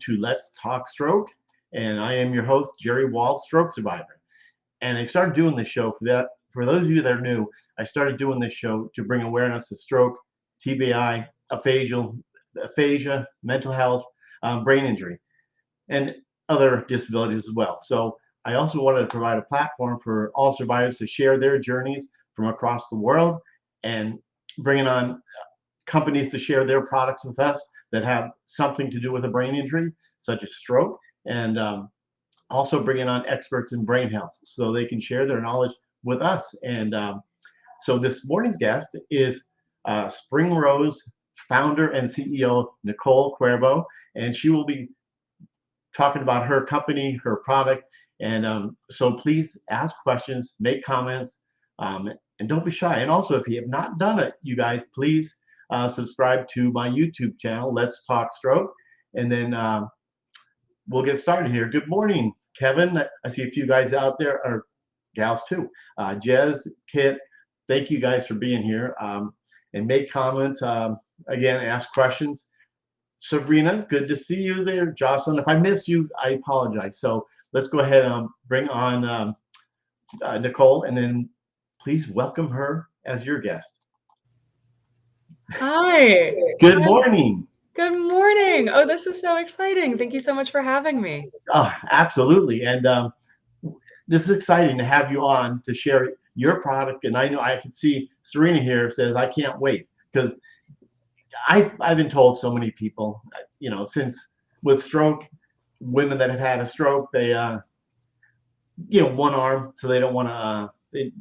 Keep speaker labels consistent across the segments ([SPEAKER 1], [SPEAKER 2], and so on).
[SPEAKER 1] to Let's Talk Stroke. And I am your host, Jerry Wald, stroke survivor. And I started doing this show for those of you that are new, I started doing this show to bring awareness to stroke, TBI, aphasia, mental health, brain injury, and other disabilities as well. So I also wanted to provide a platform for all survivors to share their journeys from across the world and bringing on companies to share their products with us that have something to do with a brain injury, such as stroke, and also bringing on experts in brain health so they can share their knowledge with us. And so this morning's guest is Springrose founder and CEO Nicole Cuervo, and she will be talking about her company, her product. And so please ask questions, make comments, and don't be shy. And also, if you have not done it, you guys, please subscribe to my YouTube channel, Let's Talk Stroke. And then we'll get started here. Good morning, Kevin. I see a few guys out there, or gals too. Jez, Kit, thank you guys for being here. And make comments. Again, ask questions. Sabrina, good to see you there. Jocelyn, if I missed you, I apologize. So let's go ahead and bring on Nicole, and then please welcome her as your guest.
[SPEAKER 2] Hi.
[SPEAKER 1] Good morning.
[SPEAKER 2] Good morning. Oh, this is so exciting. Thank you so much for having me.
[SPEAKER 1] Oh, absolutely. And this is exciting to have you on to share your product. And I know I can see Serena here says, I can't wait, because I've been told so many people, since with stroke, women that have had a stroke, they, one arm, so they don't want to,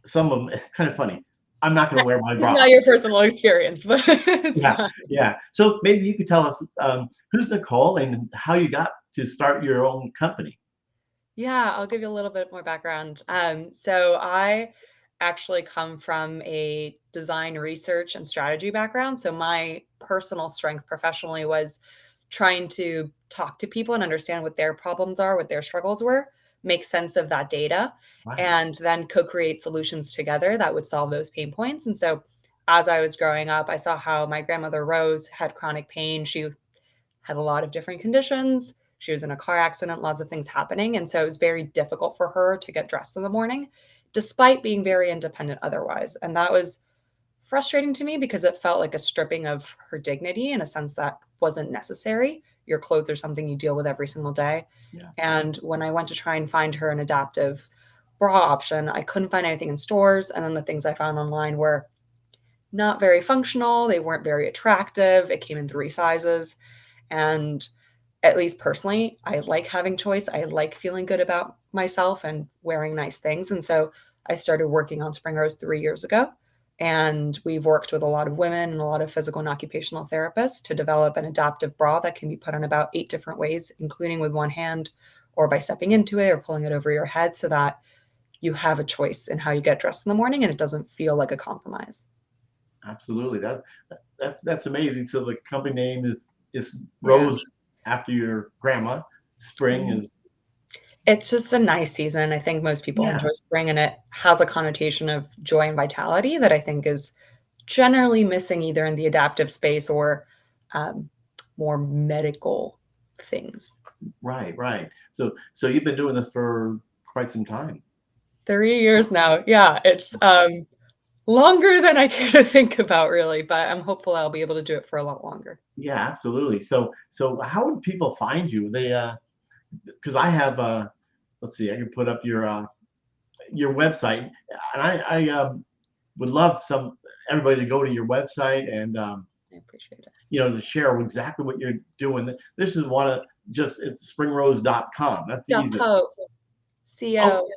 [SPEAKER 1] some of them, it's kind of funny. I'm not going to wear my bra.
[SPEAKER 2] It's not your personal experience, but
[SPEAKER 1] yeah. So maybe you could tell us who's Nicole and how you got to start your own company.
[SPEAKER 2] Yeah, I'll give you a little bit more background. So I actually come from a design research and strategy background. So my personal strength professionally was trying to talk to people and understand what their problems are, what their struggles were, make sense of that data,
[SPEAKER 1] Wow.
[SPEAKER 2] and then co-create solutions together that would solve those pain points. And so as I was growing up, I saw how my grandmother Rose had chronic pain. She had a lot of different conditions. She was in a car accident, lots of things happening. And so it was very difficult for her to get dressed in the morning, despite being very independent otherwise. And that was frustrating to me because it felt like a stripping of her dignity in a sense that wasn't necessary. Your clothes are something you deal with every single day.
[SPEAKER 1] Yeah.
[SPEAKER 2] And when I went to try and find her an adaptive bra option, I couldn't find anything in stores. And then the things I found online were not very functional. They weren't very attractive. It came in 3 sizes. And at least personally, I like having choice. I like feeling good about myself and wearing nice things. And so I started working on Springrose 3 years ago. And we've worked with a lot of women and a lot of physical and occupational therapists to develop an adaptive bra that can be put on about 8 different ways, including with one hand or by stepping into it or pulling it over your head, so that you have a choice in how you get dressed in the morning and it doesn't feel like a compromise.
[SPEAKER 1] Absolutely. That's amazing. So the company name is Rose, after your grandma. Spring is.
[SPEAKER 2] It's just a nice season. I think most people enjoy spring, and it has a connotation of joy and vitality that I think is generally missing either in the adaptive space or more medical things.
[SPEAKER 1] Right. So you've been doing this for quite some time.
[SPEAKER 2] 3 years now. Yeah, it's longer than I care to think about, really, but I'm hopeful I'll be able to do it for a lot longer.
[SPEAKER 1] Yeah, absolutely. So how would people find you? They because I have let's see, I can put up your website, and I would love everybody to go to your website and
[SPEAKER 2] I appreciate it.
[SPEAKER 1] To share exactly what you're doing. This is it's springrose.com. That's the easiest.
[SPEAKER 2] .co.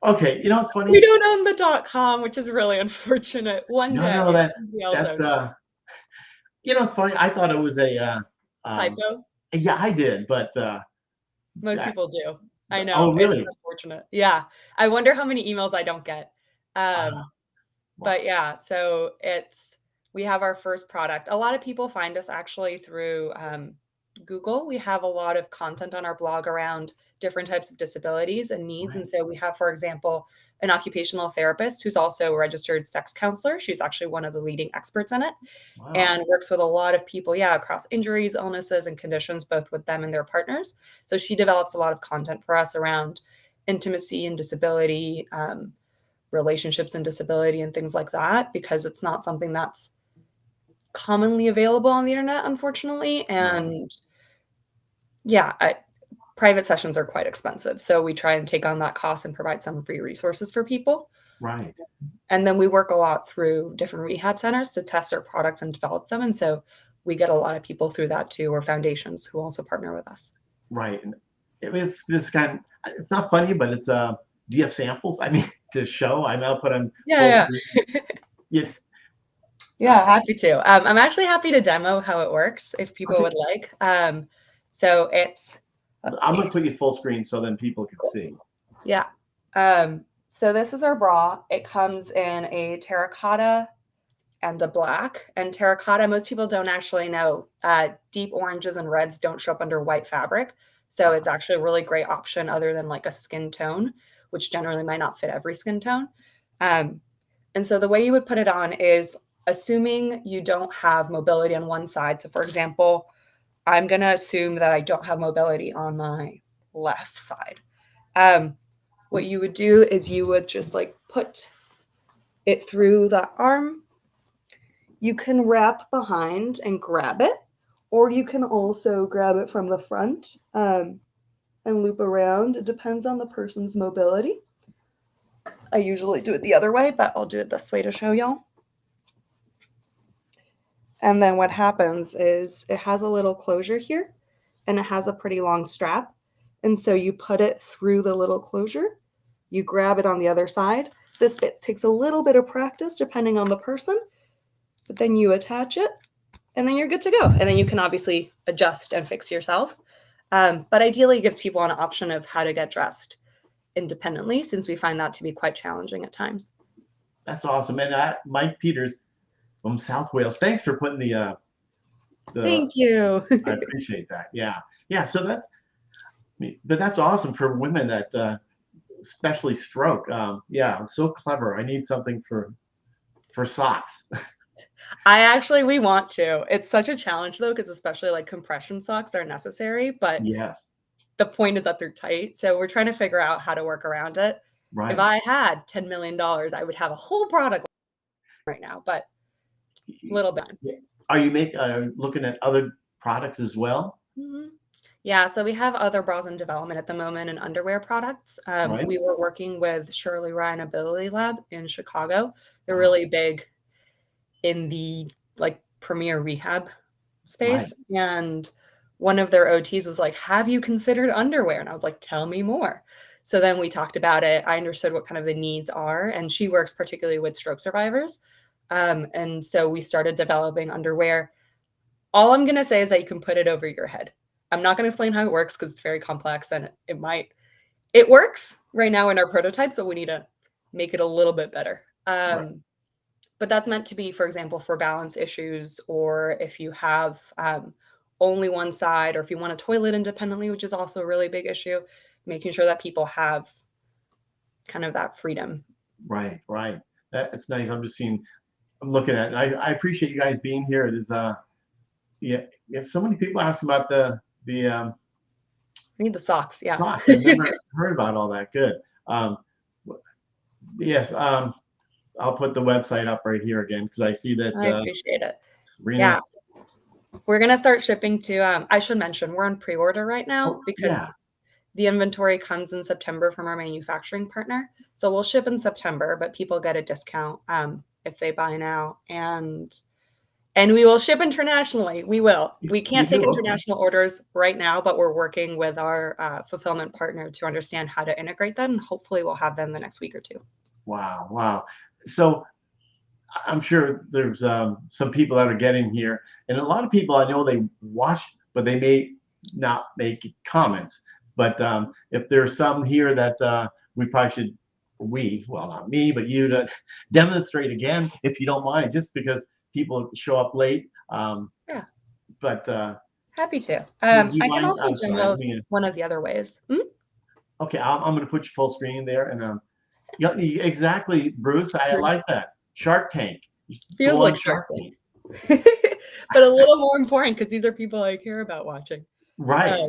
[SPEAKER 1] Okay, it's funny.
[SPEAKER 2] We don't own the .com, which is really unfortunate. One day.
[SPEAKER 1] No, that's it's funny. I thought it was a
[SPEAKER 2] typo.
[SPEAKER 1] Yeah, I did, but
[SPEAKER 2] most people do. I know.
[SPEAKER 1] Oh, really?
[SPEAKER 2] It's unfortunate. Yeah. I wonder how many emails I don't get. But yeah, so we have our first product. A lot of people find us actually through Google, we have a lot of content on our blog around different types of disabilities and needs.
[SPEAKER 1] Right.
[SPEAKER 2] And so we have, for example, an occupational therapist who's also a registered sex counselor. She's actually one of the leading experts in it
[SPEAKER 1] Wow.
[SPEAKER 2] and works with a lot of people, across injuries, illnesses, and conditions, both with them and their partners. So she develops a lot of content for us around intimacy and disability, relationships and disability, and things like that, because it's not something that's commonly available on the internet, unfortunately.
[SPEAKER 1] Right.
[SPEAKER 2] And private sessions are quite expensive. So we try and take on that cost and provide some free resources for people.
[SPEAKER 1] Right.
[SPEAKER 2] And then we work a lot through different rehab centers to test our products and develop them. And so we get a lot of people through that too, or foundations who also partner with us.
[SPEAKER 1] Right. And it's this kind. It's not funny, but it's do you have samples? I mean, to show. I'll put on full screen. Yeah.
[SPEAKER 2] Yeah, happy to. I'm actually happy to demo how it works if people
[SPEAKER 1] Okay.
[SPEAKER 2] would like. So it's,
[SPEAKER 1] I'm gonna put you full screen so then people can see.
[SPEAKER 2] Yeah. So this is our bra. It comes in a terracotta and a black. And terracotta, most people don't actually know. Deep oranges and reds don't show up under white fabric. So it's actually a really great option other than like a skin tone, which generally might not fit every skin tone. And so the way you would put it on is assuming you don't have mobility on one side. So for example, I'm going to assume that I don't have mobility on my left side. What you would do is you would just like put it through the arm. You can wrap behind and grab it, or you can also grab it from the front and loop around. It depends on the person's mobility. I usually do it the other way, but I'll do it this way to show y'all. And then what happens is it has a little closure here and it has a pretty long strap. And so you put it through the little closure, you grab it on the other side. This bit takes a little bit of practice depending on the person, but then you attach it and then you're good to go. And then you can obviously adjust and fix yourself. But ideally it gives people an option of how to get dressed independently, since we find that to be quite challenging at times.
[SPEAKER 1] That's awesome. And Mike Peters from South Wales. Thanks for putting the
[SPEAKER 2] Thank you.
[SPEAKER 1] I appreciate that. Yeah. So that's awesome for women that especially stroke. Yeah, it's so clever. I need something for socks.
[SPEAKER 2] We want to. It's such a challenge though, because especially like compression socks are necessary, but
[SPEAKER 1] Yes.
[SPEAKER 2] the point is that they're tight. So we're trying to figure out how to work around it.
[SPEAKER 1] Right.
[SPEAKER 2] If I had $10 million, I would have a whole product right now, but a little bit.
[SPEAKER 1] Are you looking at other products as well?
[SPEAKER 2] Mm-hmm. Yeah, so we have other bras in development at the moment and underwear products.
[SPEAKER 1] Right.
[SPEAKER 2] We were working with Shirley Ryan Ability Lab in Chicago. They're really big in the like premier rehab space. Right. And one of their OTs was like, have you considered underwear? And I was like, tell me more. So then we talked about it. I understood what kind of the needs are. And she works particularly with stroke survivors. And so we started developing underwear. All I'm going to say is that you can put it over your head. I'm not going to explain how it works because it's very complex and it works right now in our prototype. So we need to make it a little bit better.
[SPEAKER 1] Right.
[SPEAKER 2] But that's meant to be, for example, for balance issues, or if you have only one side, or if you want to toilet independently, which is also a really big issue, making sure that people have kind of that freedom.
[SPEAKER 1] Right. That's nice. I'm looking at it. I appreciate you guys being here. It is so many people ask about the
[SPEAKER 2] I need the socks. Yeah.
[SPEAKER 1] Socks. I've never heard about all that. Good. Yes. I'll put the website up right here again because I see that.
[SPEAKER 2] I appreciate it.
[SPEAKER 1] Rena,
[SPEAKER 2] yeah. We're going to start shipping to, I should mention, we're on pre-order right now because the inventory comes in September from our manufacturing partner. So we'll ship in September, but people get a discount if they buy now. And we will ship internationally. We will. We can't take international orders right now, but we're working with our fulfillment partner to understand how to integrate that. And hopefully we'll have them the next week or two.
[SPEAKER 1] Wow. So I'm sure there's some people that are getting here. And a lot of people I know they watch, but they may not make comments. But if there's some here that we probably should, well, not me, but you to demonstrate again, if you don't mind, just because people show up late. But
[SPEAKER 2] Happy to.
[SPEAKER 1] Would you
[SPEAKER 2] I can
[SPEAKER 1] mind?
[SPEAKER 2] also
[SPEAKER 1] I'm sorry.
[SPEAKER 2] demo one of the other ways.
[SPEAKER 1] Okay, I'm going to put you full screen there, and yeah, exactly, Bruce. I
[SPEAKER 2] Sure.
[SPEAKER 1] like that. Shark Tank.
[SPEAKER 2] Feels
[SPEAKER 1] Go on
[SPEAKER 2] like Shark
[SPEAKER 1] Shark Tank.
[SPEAKER 2] Tank. But a little more important because these are people I care about watching.
[SPEAKER 1] Right.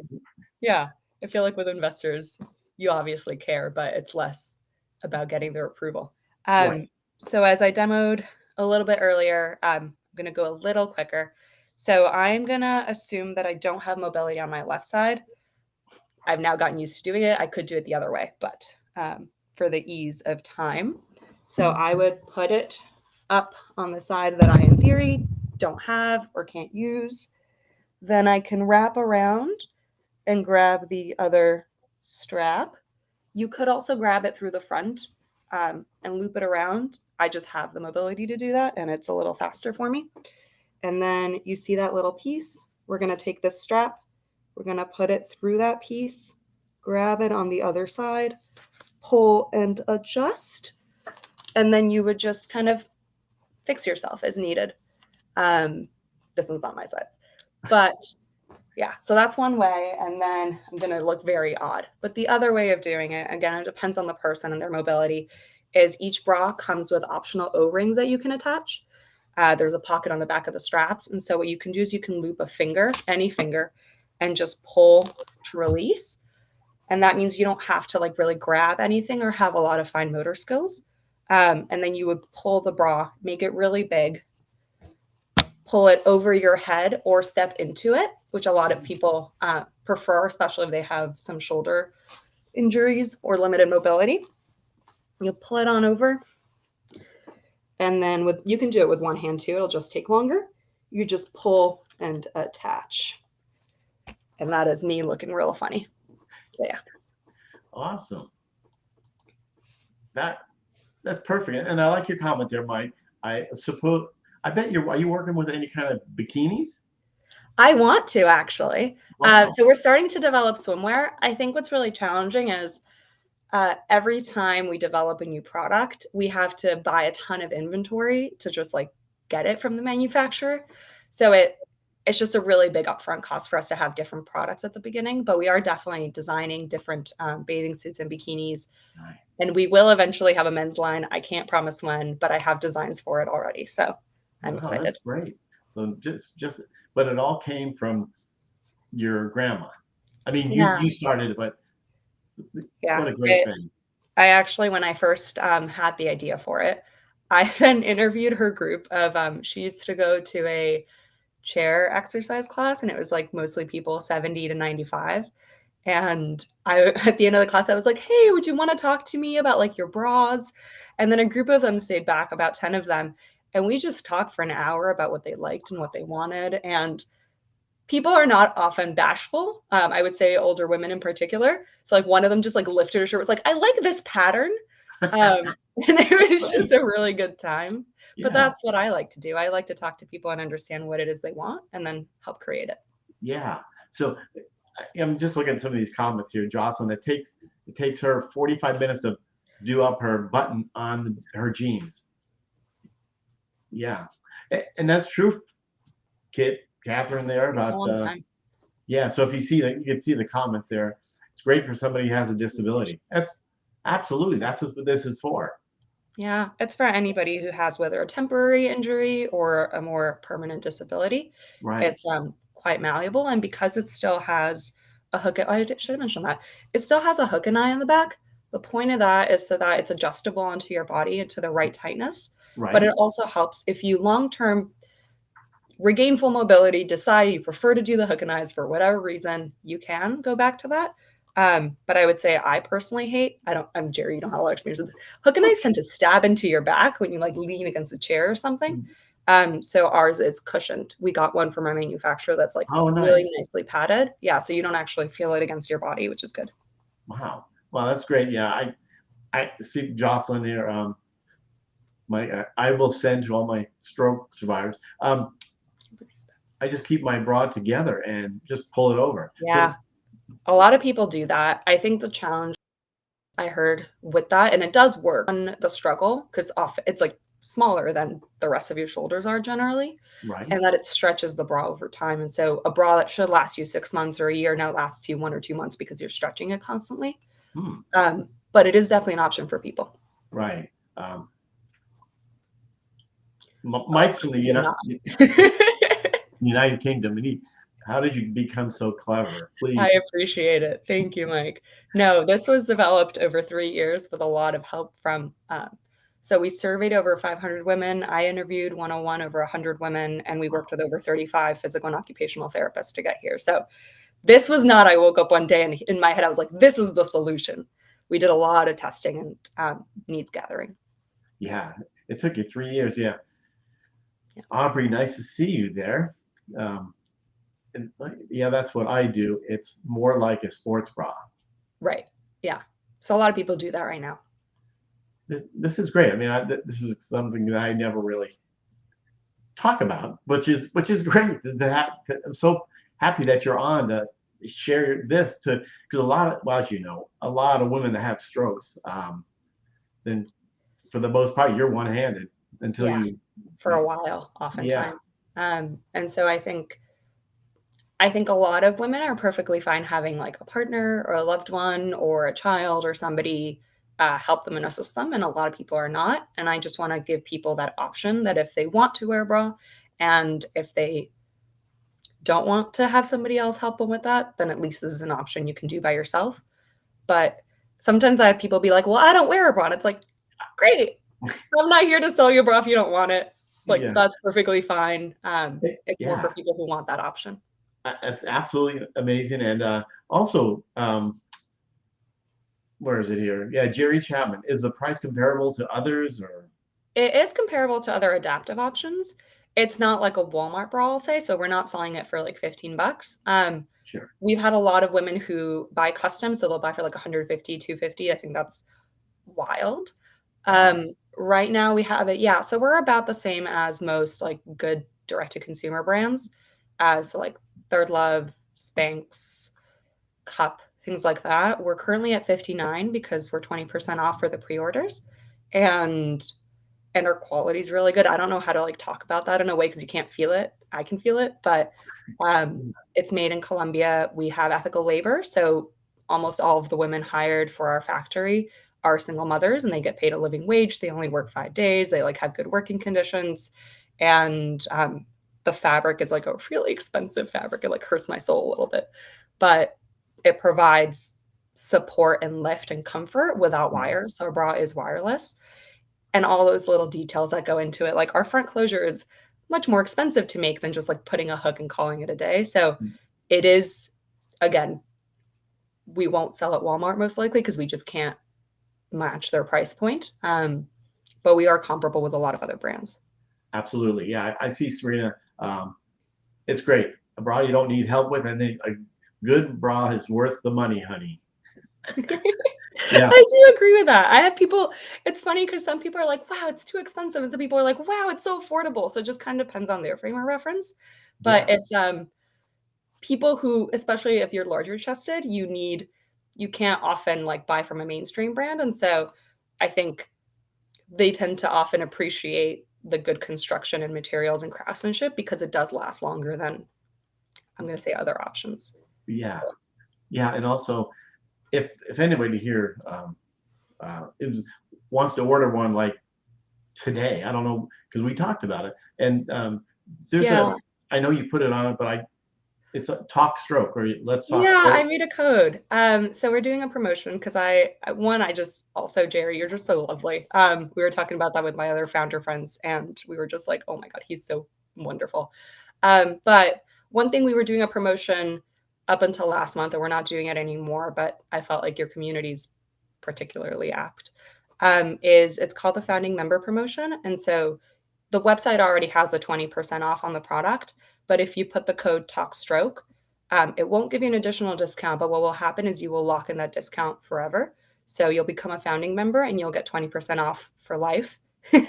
[SPEAKER 2] Yeah, I feel like with investors, you obviously care, but it's less about getting their approval.
[SPEAKER 1] Right.
[SPEAKER 2] So as I demoed a little bit earlier, I'm going to go a little quicker. So I'm going to assume that I don't have mobility on my left side. I've now gotten used to doing it. I could do it the other way, but for the ease of time. So I would put it up on the side that I, in theory, don't have or can't use. Then I can wrap around and grab the other strap. You could also grab it through the front and loop it around. I just have the mobility to do that, and it's a little faster for me. And then you see that little piece? We're going to take this strap. We're going to put it through that piece, grab it on the other side, pull and adjust. And then you would just kind of fix yourself as needed. This one's not my size. But yeah, so that's one way. And then I'm going to look very odd. But the other way of doing it, again, it depends on the person and their mobility, is each bra comes with optional O-rings that you can attach. There's a pocket on the back of the straps. And so what you can do is you can loop a finger, any finger, and just pull to release. And that means you don't have to like really grab anything or have a lot of fine motor skills. And then you would pull the bra, make it really big, pull it over your head or step into it, which a lot of people prefer, especially if they have some shoulder injuries or limited mobility. You pull it on over. And then you can do it with one hand too. It'll just take longer. You just pull and attach. And that is me looking real funny. Yeah.
[SPEAKER 1] Awesome. That's perfect. And I like your comment there, Mike. I bet are you working with any kind of bikinis?
[SPEAKER 2] I want to actually.
[SPEAKER 1] Wow.
[SPEAKER 2] So we're starting to develop swimwear. I think what's really challenging is every time we develop a new product, we have to buy a ton of inventory to just like get it from the manufacturer. So it's just a really big upfront cost for us to have different products at the beginning, but we are definitely designing different bathing suits and bikinis.
[SPEAKER 1] Nice.
[SPEAKER 2] And we will eventually have a men's line. I can't promise when, but I have designs for it already. So I'm excited.
[SPEAKER 1] That's great. So but it all came from your grandma. I mean, you started it, but what a great thing.
[SPEAKER 2] I actually, when I first had the idea for it, I then interviewed her group of, she used to go to a chair exercise class, and it was like mostly people 70 to 95. And at the end of the class, I was like, hey, would you want to talk to me about like your bras? And then a group of them stayed back, about 10 of them. And we just talked for an hour about what they liked and what they wanted. And people are not often bashful. I would say older women in particular. So like one of them just like lifted her shirt, was like, I like this pattern. And it was just a really good time. But that's what I like to do. I like to talk to people and understand what it is they want and then help create it.
[SPEAKER 1] Yeah. So I'm just looking at some of these comments here, Jocelyn. It takes her 45 minutes to do up her button on her jeans. Yeah, and that's true. Catherine there about yeah. So if you see that, you can see the comments there. It's great for somebody who has a disability. That's what this is for.
[SPEAKER 2] Yeah, it's for anybody who has whether a temporary injury or a more permanent disability.
[SPEAKER 1] Right.
[SPEAKER 2] It's quite malleable, and because it still has a hook, I should have mentioned that. It still has a hook and eye on the back. The point of that is so that it's adjustable onto your body and to the right tightness.
[SPEAKER 1] Right.
[SPEAKER 2] But it also helps if you long-term regain full mobility, decide you prefer to do the hook and eyes for whatever reason, you can go back to that. But I would say I personally hate, I'm Jerry, you don't have a lot of experience with this. Hook and eyes tend to stab into your back when you like lean against a chair or something. So ours is cushioned. We got one from our manufacturer that's like really nicely padded. Yeah, so you don't actually feel it against your body, which is good.
[SPEAKER 1] Wow. Well, that's great. Yeah, I see Jocelyn here. I will send to all my stroke survivors. I just keep my bra together and just pull it over.
[SPEAKER 2] Yeah, a lot of people do that. I think the challenge I heard with that, and it does work on the struggle, because often it's like smaller than the rest of your shoulders are generally,
[SPEAKER 1] Right.
[SPEAKER 2] and that it stretches the bra over time. And so a bra that should last you 6 months or a year now lasts you 1 or 2 months because you're stretching it constantly.
[SPEAKER 1] Hmm.
[SPEAKER 2] But it is definitely an option for people.
[SPEAKER 1] Right. Mike's from the
[SPEAKER 2] Not.
[SPEAKER 1] United Kingdom, and how did you become so clever? Please.
[SPEAKER 2] I appreciate it. Thank you, Mike. No, this was developed over 3 years with a lot of help from. So we surveyed over 500 women. I interviewed one-on-one over 100 women, and we worked with over 35 physical and occupational therapists to get here. So this was not, I woke up one day and in my head, I was like, this is the solution. We did a lot of testing and needs gathering.
[SPEAKER 1] Yeah, it took you 3 years. Yeah. Aubrey, nice to see you there. And yeah, that's what I do. It's more like a sports bra.
[SPEAKER 2] Right. Yeah. So a lot of people do that right now.
[SPEAKER 1] This is great. I mean, this is something that I never really talk about, which is great. I'm so happy that you're on to share this because well, as you know, a lot of women that have strokes, then for the most part, you're one-handed until you
[SPEAKER 2] for a while, oftentimes.
[SPEAKER 1] Yeah.
[SPEAKER 2] And so I think a lot of women are perfectly fine having like a partner or a loved one or a child or somebody help them and assist them. And a lot of people are not. And I just want to give people that option that if they want to wear a bra and if they don't want to have somebody else help them with that, then at least this is an option you can do by yourself. But sometimes I have people be like, well, I don't wear a bra. And it's like, great. I'm not here to sell you a bra if you don't want it. Like, that's perfectly fine. It's more for people who want that option.
[SPEAKER 1] That's absolutely amazing. And also, where is it here? Yeah, Jerry Chapman. Is the price comparable to others, or?
[SPEAKER 2] It is comparable to other adaptive options. It's not like a Walmart bra, I'll say. So we're not selling it for like $15.
[SPEAKER 1] Sure.
[SPEAKER 2] We've had a lot of women who buy custom, so they'll buy for like 150, 250. I think that's wild. Right now we have it. Yeah. So we're about the same as most like good direct-to-consumer brands. So like Third Love, Spanx, Cup, things like that. We're currently at 59 because we're 20% off for the pre-orders, and our quality is really good. I don't know how to like talk about that in a way because you can't feel it. I can feel it, but it's made in Colombia. We have ethical labor, so almost all of the women hired for our factory are single mothers, and they get paid a living wage. They only work 5 days. They like have good working conditions, and the fabric is like a really expensive fabric. It like hurts my soul a little bit, but it provides support and lift and comfort without wires. So our bra is wireless, and all those little details that go into it. Like our front closure is much more expensive to make than just like putting a hook and calling it a day. So it is, again, we won't sell at Walmart most likely because we just can't match their price point. But we are comparable with a lot of other brands.
[SPEAKER 1] Absolutely. Yeah, I see, Serena. It's great. A bra you don't need help with, and a good bra is worth the money, honey.
[SPEAKER 2] Yeah. I do agree with that. I have people, it's funny because some people are like, wow, it's too expensive. And some people are like, wow, it's so affordable. So it just kind of depends on their frame of reference. But it's people who, especially if you're larger chested, you can't often like buy from a mainstream brand. And so I think they tend to often appreciate the good construction and materials and craftsmanship because it does last longer than, I'm going to say, other options.
[SPEAKER 1] Yeah. Yeah. And also, if anybody here wants to order one like today, I don't know, because we talked about it, and I know you put it on it, but it's a talk stroke, or let's talk.
[SPEAKER 2] Yeah, stroke. I made a code. So we're doing a promotion because I just also, Jerry, you're just so lovely. We were talking about that with my other founder friends, and we were just like, oh my God, he's so wonderful. But one thing, we were doing a promotion up until last month, and we're not doing it anymore, but I felt like your community's particularly apt, it's called the Founding Member Promotion. And so the website already has a 20% off on the product, but if you put the code TALKSTROKE, it won't give you an additional discount, but what will happen is you will lock in that discount forever. So you'll become a founding member and you'll get 20% off for life. You'll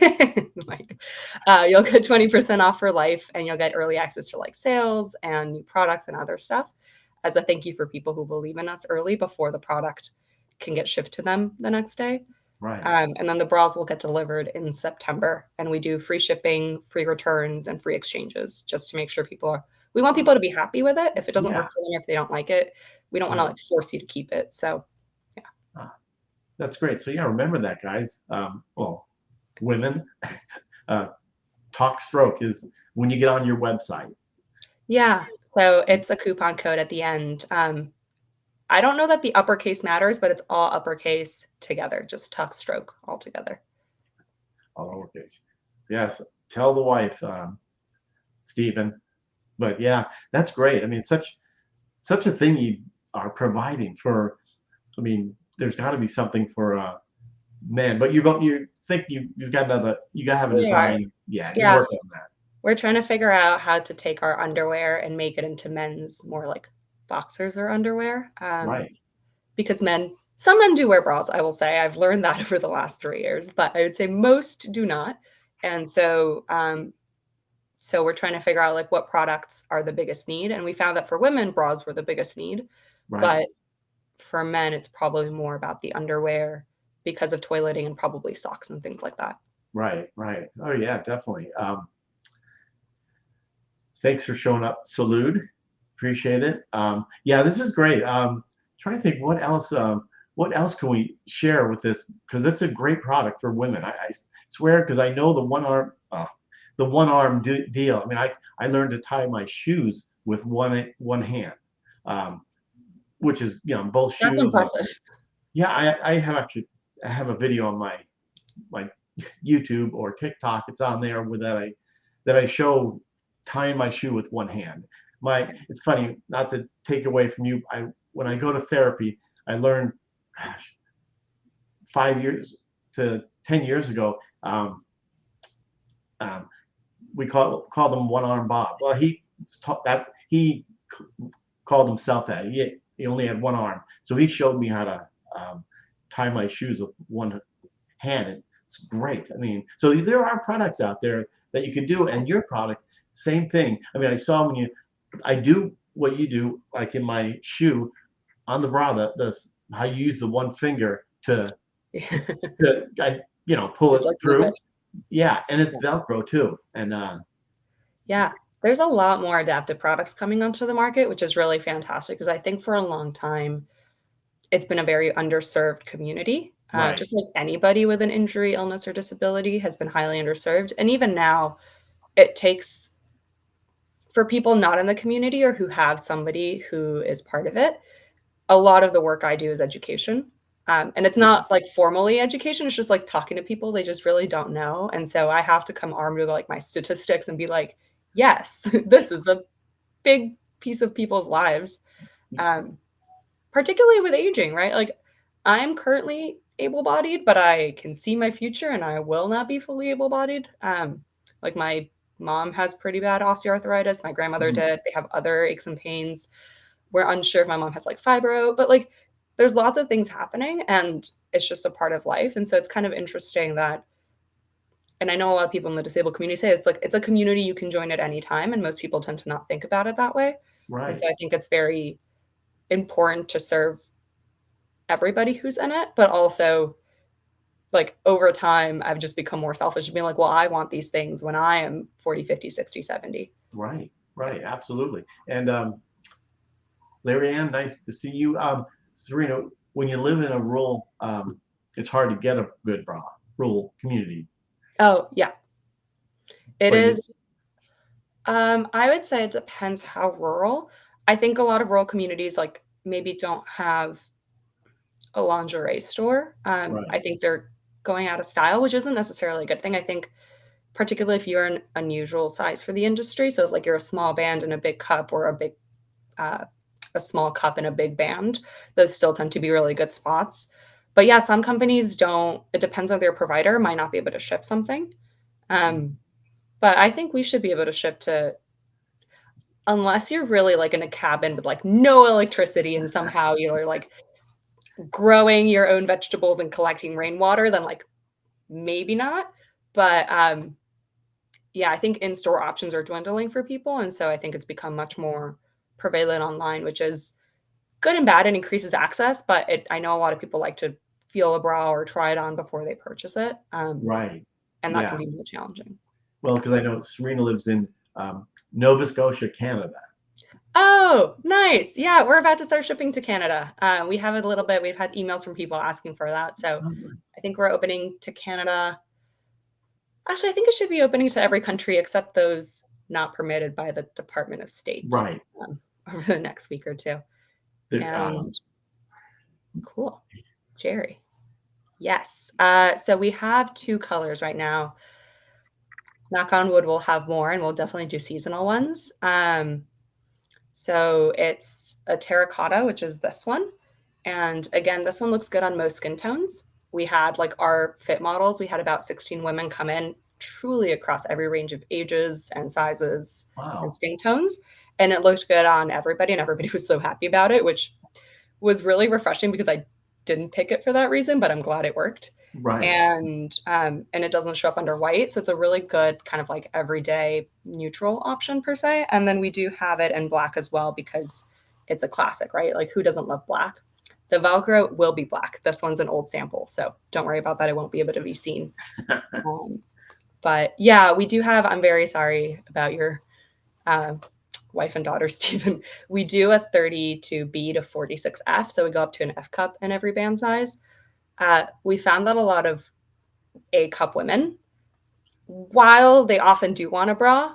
[SPEAKER 2] get 20% off for life, and you'll get early access to like sales and new products and other stuff as a thank you for people who believe in us early before the product can get shipped to them the next day.
[SPEAKER 1] Right.
[SPEAKER 2] And then the bras will get delivered in September, and we do free shipping, free returns, and free exchanges just to make sure we want people to be happy with it. If it doesn't
[SPEAKER 1] Yeah.
[SPEAKER 2] work for them, if they don't like it, we don't want to
[SPEAKER 1] Right.
[SPEAKER 2] like force you to keep it. So yeah.
[SPEAKER 1] Ah, that's great. So yeah, remember that, guys. Well, women, uh, Talk Stroke is when you get on your website.
[SPEAKER 2] Yeah. So it's a coupon code at the end. I don't know that the uppercase matters, but it's all uppercase together, just tuck stroke all together.
[SPEAKER 1] All lowercase. Yes. Tell the wife, Stephen. But yeah, that's great. I mean, such a thing you are providing for. I mean, there's got to be something for men. But you think you've got another. You got to have a
[SPEAKER 2] We are.
[SPEAKER 1] design. Yeah, you're
[SPEAKER 2] Yeah.
[SPEAKER 1] working on that.
[SPEAKER 2] We're trying to figure out how to take our underwear and make it into men's more like boxers or underwear.
[SPEAKER 1] Right.
[SPEAKER 2] Because some men do wear bras, I will say. I've learned that over the last 3 years, but I would say most do not. And so we're trying to figure out like what products are the biggest need. And we found that for women, bras were the biggest need.
[SPEAKER 1] Right.
[SPEAKER 2] But for men, it's probably more about the underwear because of toileting and probably socks and things like that.
[SPEAKER 1] Right. Right. Oh yeah, definitely. Thanks for showing up, Salute. Appreciate it. Yeah, this is great. Trying to think what else can we share with this, because it's a great product for women. I swear, because I know the deal. I mean, I learned to tie my shoes with one hand, which is both
[SPEAKER 2] That's
[SPEAKER 1] shoes.
[SPEAKER 2] impressive.
[SPEAKER 1] Yeah, I have a video on my YouTube or TikTok. It's on there with that I show tying my shoe with one hand. It's funny, not to take away from you. When I go to therapy, I learned, gosh, 5 years to 10 years ago. We called him One Arm Bob. Well, he called himself that. He only had one arm, so he showed me how to tie my shoes with one hand. And it's great. I mean, so there are products out there that you can do, and your product, same thing. I mean, I saw I do what you do, like in my shoe on the bra, how you use the one finger to pull
[SPEAKER 2] Just
[SPEAKER 1] it
[SPEAKER 2] like
[SPEAKER 1] through. Yeah, and it's Velcro too. And
[SPEAKER 2] yeah, there's a lot more adaptive products coming onto the market, which is really fantastic because I think for a long time it's been a very underserved community.
[SPEAKER 1] right,
[SPEAKER 2] Just like anybody with an injury, illness, or disability has been highly underserved. And even now, it takes for people not in the community or who have somebody who is part of it. A lot of the work I do is education. And it's not like formally education. It's just like talking to people. They just really don't know. And so I have to come armed with like my statistics and be like, yes, this is a big piece of people's lives. Particularly with aging, right? Like I'm currently able-bodied, but I can see my future and I will not be fully able-bodied. Like my mom has pretty bad osteoarthritis. My grandmother did. They have other aches and pains. We're unsure if my mom has like fibro, but like there's lots of things happening and it's just a part of life. And so it's kind of interesting that, and I know a lot of people in the disabled community say it's like it's a community you can join at any time, and most people tend to not think about it that way.
[SPEAKER 1] right.
[SPEAKER 2] And so I think it's very important to serve everybody who's in it, but also like over time I've just become more selfish and being like, well, I want these things when I am 40, 50, 60, 70.
[SPEAKER 1] Right, right, absolutely. And Larry Ann, nice to see you. Serena, when you live in a rural, it's hard to get a good rural community.
[SPEAKER 2] Oh yeah, it
[SPEAKER 1] What do you?
[SPEAKER 2] is. I would say it depends how rural. I think a lot of rural communities like maybe don't have a lingerie store. I
[SPEAKER 1] Right,
[SPEAKER 2] think they're going out of style, which isn't necessarily a good thing. I think particularly if you're an unusual size for the industry, so if like you're a small band in a big cup or uh, a small cup in a big band, those still tend to be really good spots. But yeah, some companies don't. It depends on their provider. Might not be able to ship something. Um, but I think we should be able to ship to unless you're really like in a cabin with like no electricity and somehow you're like growing your own vegetables and collecting rainwater, then like maybe not. But yeah, I think in-store options are dwindling for people. And so I think it's become much more prevalent online, which is good and bad and increases access. But I know a lot of people like to feel a bra or try it on before they purchase it.
[SPEAKER 1] Right.
[SPEAKER 2] And that can
[SPEAKER 1] Yeah.
[SPEAKER 2] be more challenging.
[SPEAKER 1] Well, because I know Serena lives in Nova Scotia, Canada.
[SPEAKER 2] Oh, nice. Yeah, we're about to start shipping to Canada. We have a little bit, we've had emails from people asking for that. So I think we're opening to Canada. Actually, I think it should be opening to every country except those not permitted by the Department of State
[SPEAKER 1] Right.
[SPEAKER 2] over the next week or two. And cool. Jerry. Yes. So we have 2 colors right now. Knock on wood, we'll have more, and we'll definitely do seasonal ones. So it's a terracotta, which is this one. And again, this one looks good on most skin tones. We had like our fit models, we had about 16 women come in truly across every range of ages and sizes and skin tones. And it looked good on everybody, and everybody was so happy about it, which was really refreshing because I didn't pick it for that reason, but I'm glad it worked.
[SPEAKER 1] Right.
[SPEAKER 2] And it doesn't show up under white. So it's a really good kind of like everyday neutral option per se. And then we do have it in black as well because it's a classic, right? Like who doesn't love black? The Velcro will be black. This one's an old sample. So don't worry about that. It won't be able to be seen. But yeah, we do have, I'm very sorry about your wife and daughter, Stephen. We do a 32B to 46F. So we go up to an F cup in every band size. We found that a lot of A cup women, while they often do want a bra,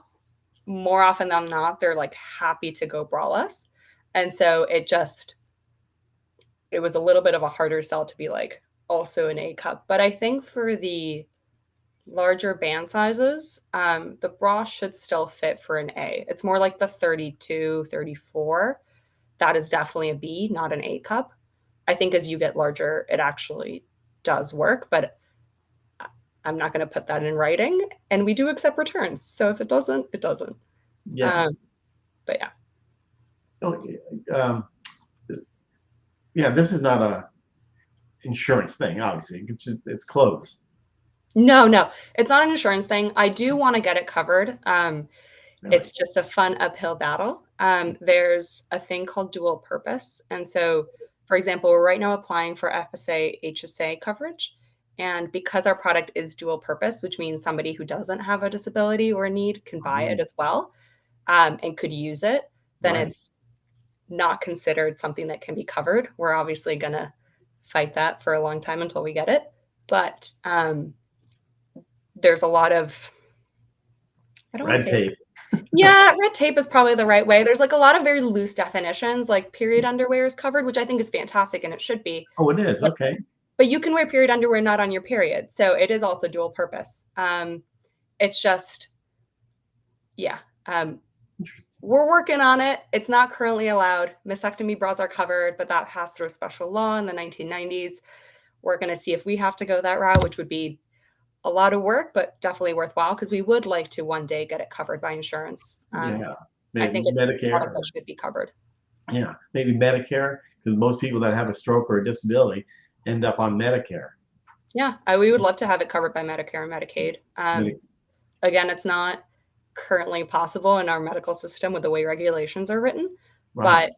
[SPEAKER 2] more often than not, they're like happy to go braless. And so it was a little bit of a harder sell to be like also an A cup. But I think for the larger band sizes, the bra should still fit for an A. It's more like the 32, 34. That is definitely a B, not an A cup. I think as you get larger, it actually does work, but I'm not going to put that in writing. And we do accept returns. So if it doesn't, it doesn't.
[SPEAKER 1] Yeah.
[SPEAKER 2] But yeah.
[SPEAKER 1] Yeah, this is not a insurance thing, obviously. It's clothes.
[SPEAKER 2] No, it's not an insurance thing. I do want to get it covered.
[SPEAKER 1] Really?
[SPEAKER 2] It's just a fun uphill battle. There's a thing called dual purpose. And so, for example, we're right now applying for FSA, HSA coverage. And because our product is dual purpose, which means somebody who doesn't have a disability or a need can buy it as well and could use it, then it's not considered something that can be covered. We're obviously going to fight that for a long time until we get it. But there's a lot of, I don't want to say
[SPEAKER 1] red tape.
[SPEAKER 2] Yeah, red tape is probably the right way. There's like a lot of very loose definitions, like period underwear is covered, which I think is fantastic and it should be.
[SPEAKER 1] Oh, it is. Okay.
[SPEAKER 2] But you can wear period underwear not on your period. So it is also dual purpose. It's just, yeah. We're working on it. It's not currently allowed. Mastectomy bras are covered, but that passed through a special law in the 1990s. We're going to see if we have to go that route, which would be a lot of work, but definitely worthwhile because we would like to one day get it covered by insurance.
[SPEAKER 1] Yeah,
[SPEAKER 2] I think it's
[SPEAKER 1] Medicare.
[SPEAKER 2] a product that should be covered.
[SPEAKER 1] Yeah, maybe Medicare, because most people that have a stroke or a disability end up on Medicare.
[SPEAKER 2] Yeah, we would love to have it covered by Medicare and Medicaid. Again, it's not currently possible in our medical system with the way regulations are written, but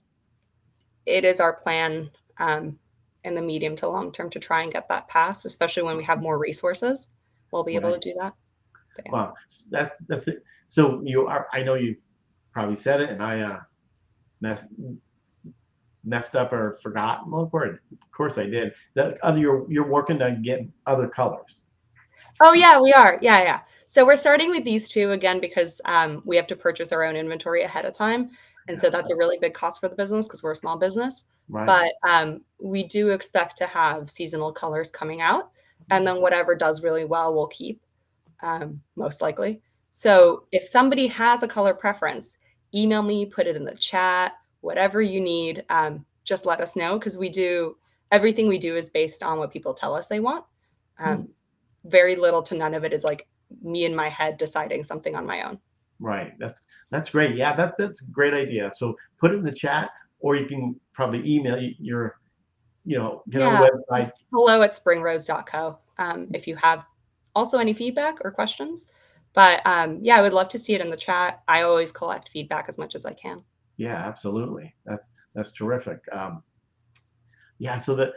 [SPEAKER 2] it is our plan in the medium to long term to try and get that passed, especially when we have more resources. We'll be able to do that.
[SPEAKER 1] Yeah. Wow, that's it. So I know you probably said it, and I messed up or forgot. Well, of course I did. You're working to get other colors.
[SPEAKER 2] Oh yeah, we are. Yeah. So we're starting with these 2 again because we have to purchase our own inventory ahead of time. And so that's a really big cost for the business because we're a small business. But we do expect to have seasonal colors coming out. And then whatever does really well, we'll keep, most likely. So if somebody has a color preference, email me, put it in the chat, whatever you need, just let us know because everything we do is based on what people tell us they want. Very little to none of it is like me in my head deciding something on my own. Right.
[SPEAKER 1] That's great. Yeah, that's a great idea. So put it in the chat, or you can probably email your, get on the website.
[SPEAKER 2] hello@springrose.co if you have also any feedback or questions. But I would love to see it in the chat. I always collect feedback as much as I can.
[SPEAKER 1] Yeah, absolutely. That's terrific. Yeah. So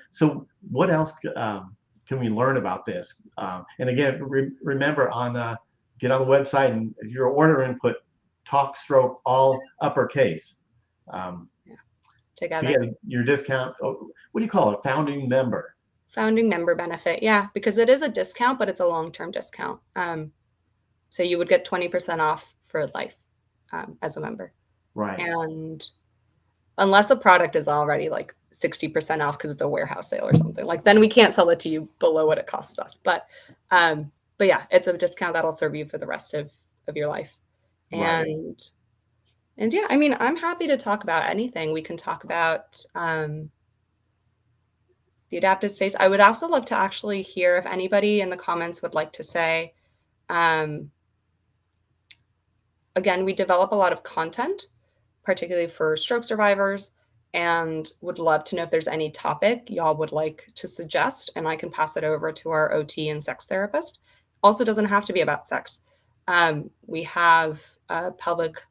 [SPEAKER 1] what else can we learn about this? And again, remember get on the website, and if your order input, talk stroke all uppercase. Um,
[SPEAKER 2] Yeah.
[SPEAKER 1] to
[SPEAKER 2] Together.
[SPEAKER 1] get your discount. Oh, what do you call it? Founding member.
[SPEAKER 2] Founding member benefit. Yeah, because it is a discount, but it's a long-term discount. So you would get 20% off for life as a member.
[SPEAKER 1] Right.
[SPEAKER 2] And unless a product is already like 60% off because it's a warehouse sale or something, like then we can't sell it to you below what it costs us. But yeah, it's a discount that'll serve you for the rest of your life.
[SPEAKER 1] Right.
[SPEAKER 2] And yeah, I mean, I'm happy to talk about anything. We can talk about the adaptive space. I would also love to actually hear if anybody in the comments would like to say, again, we develop a lot of content, particularly for stroke survivors, and would love to know if there's any topic y'all would like to suggest, and I can pass it over to our OT and sex therapist. Also doesn't have to be about sex. We have a pelvic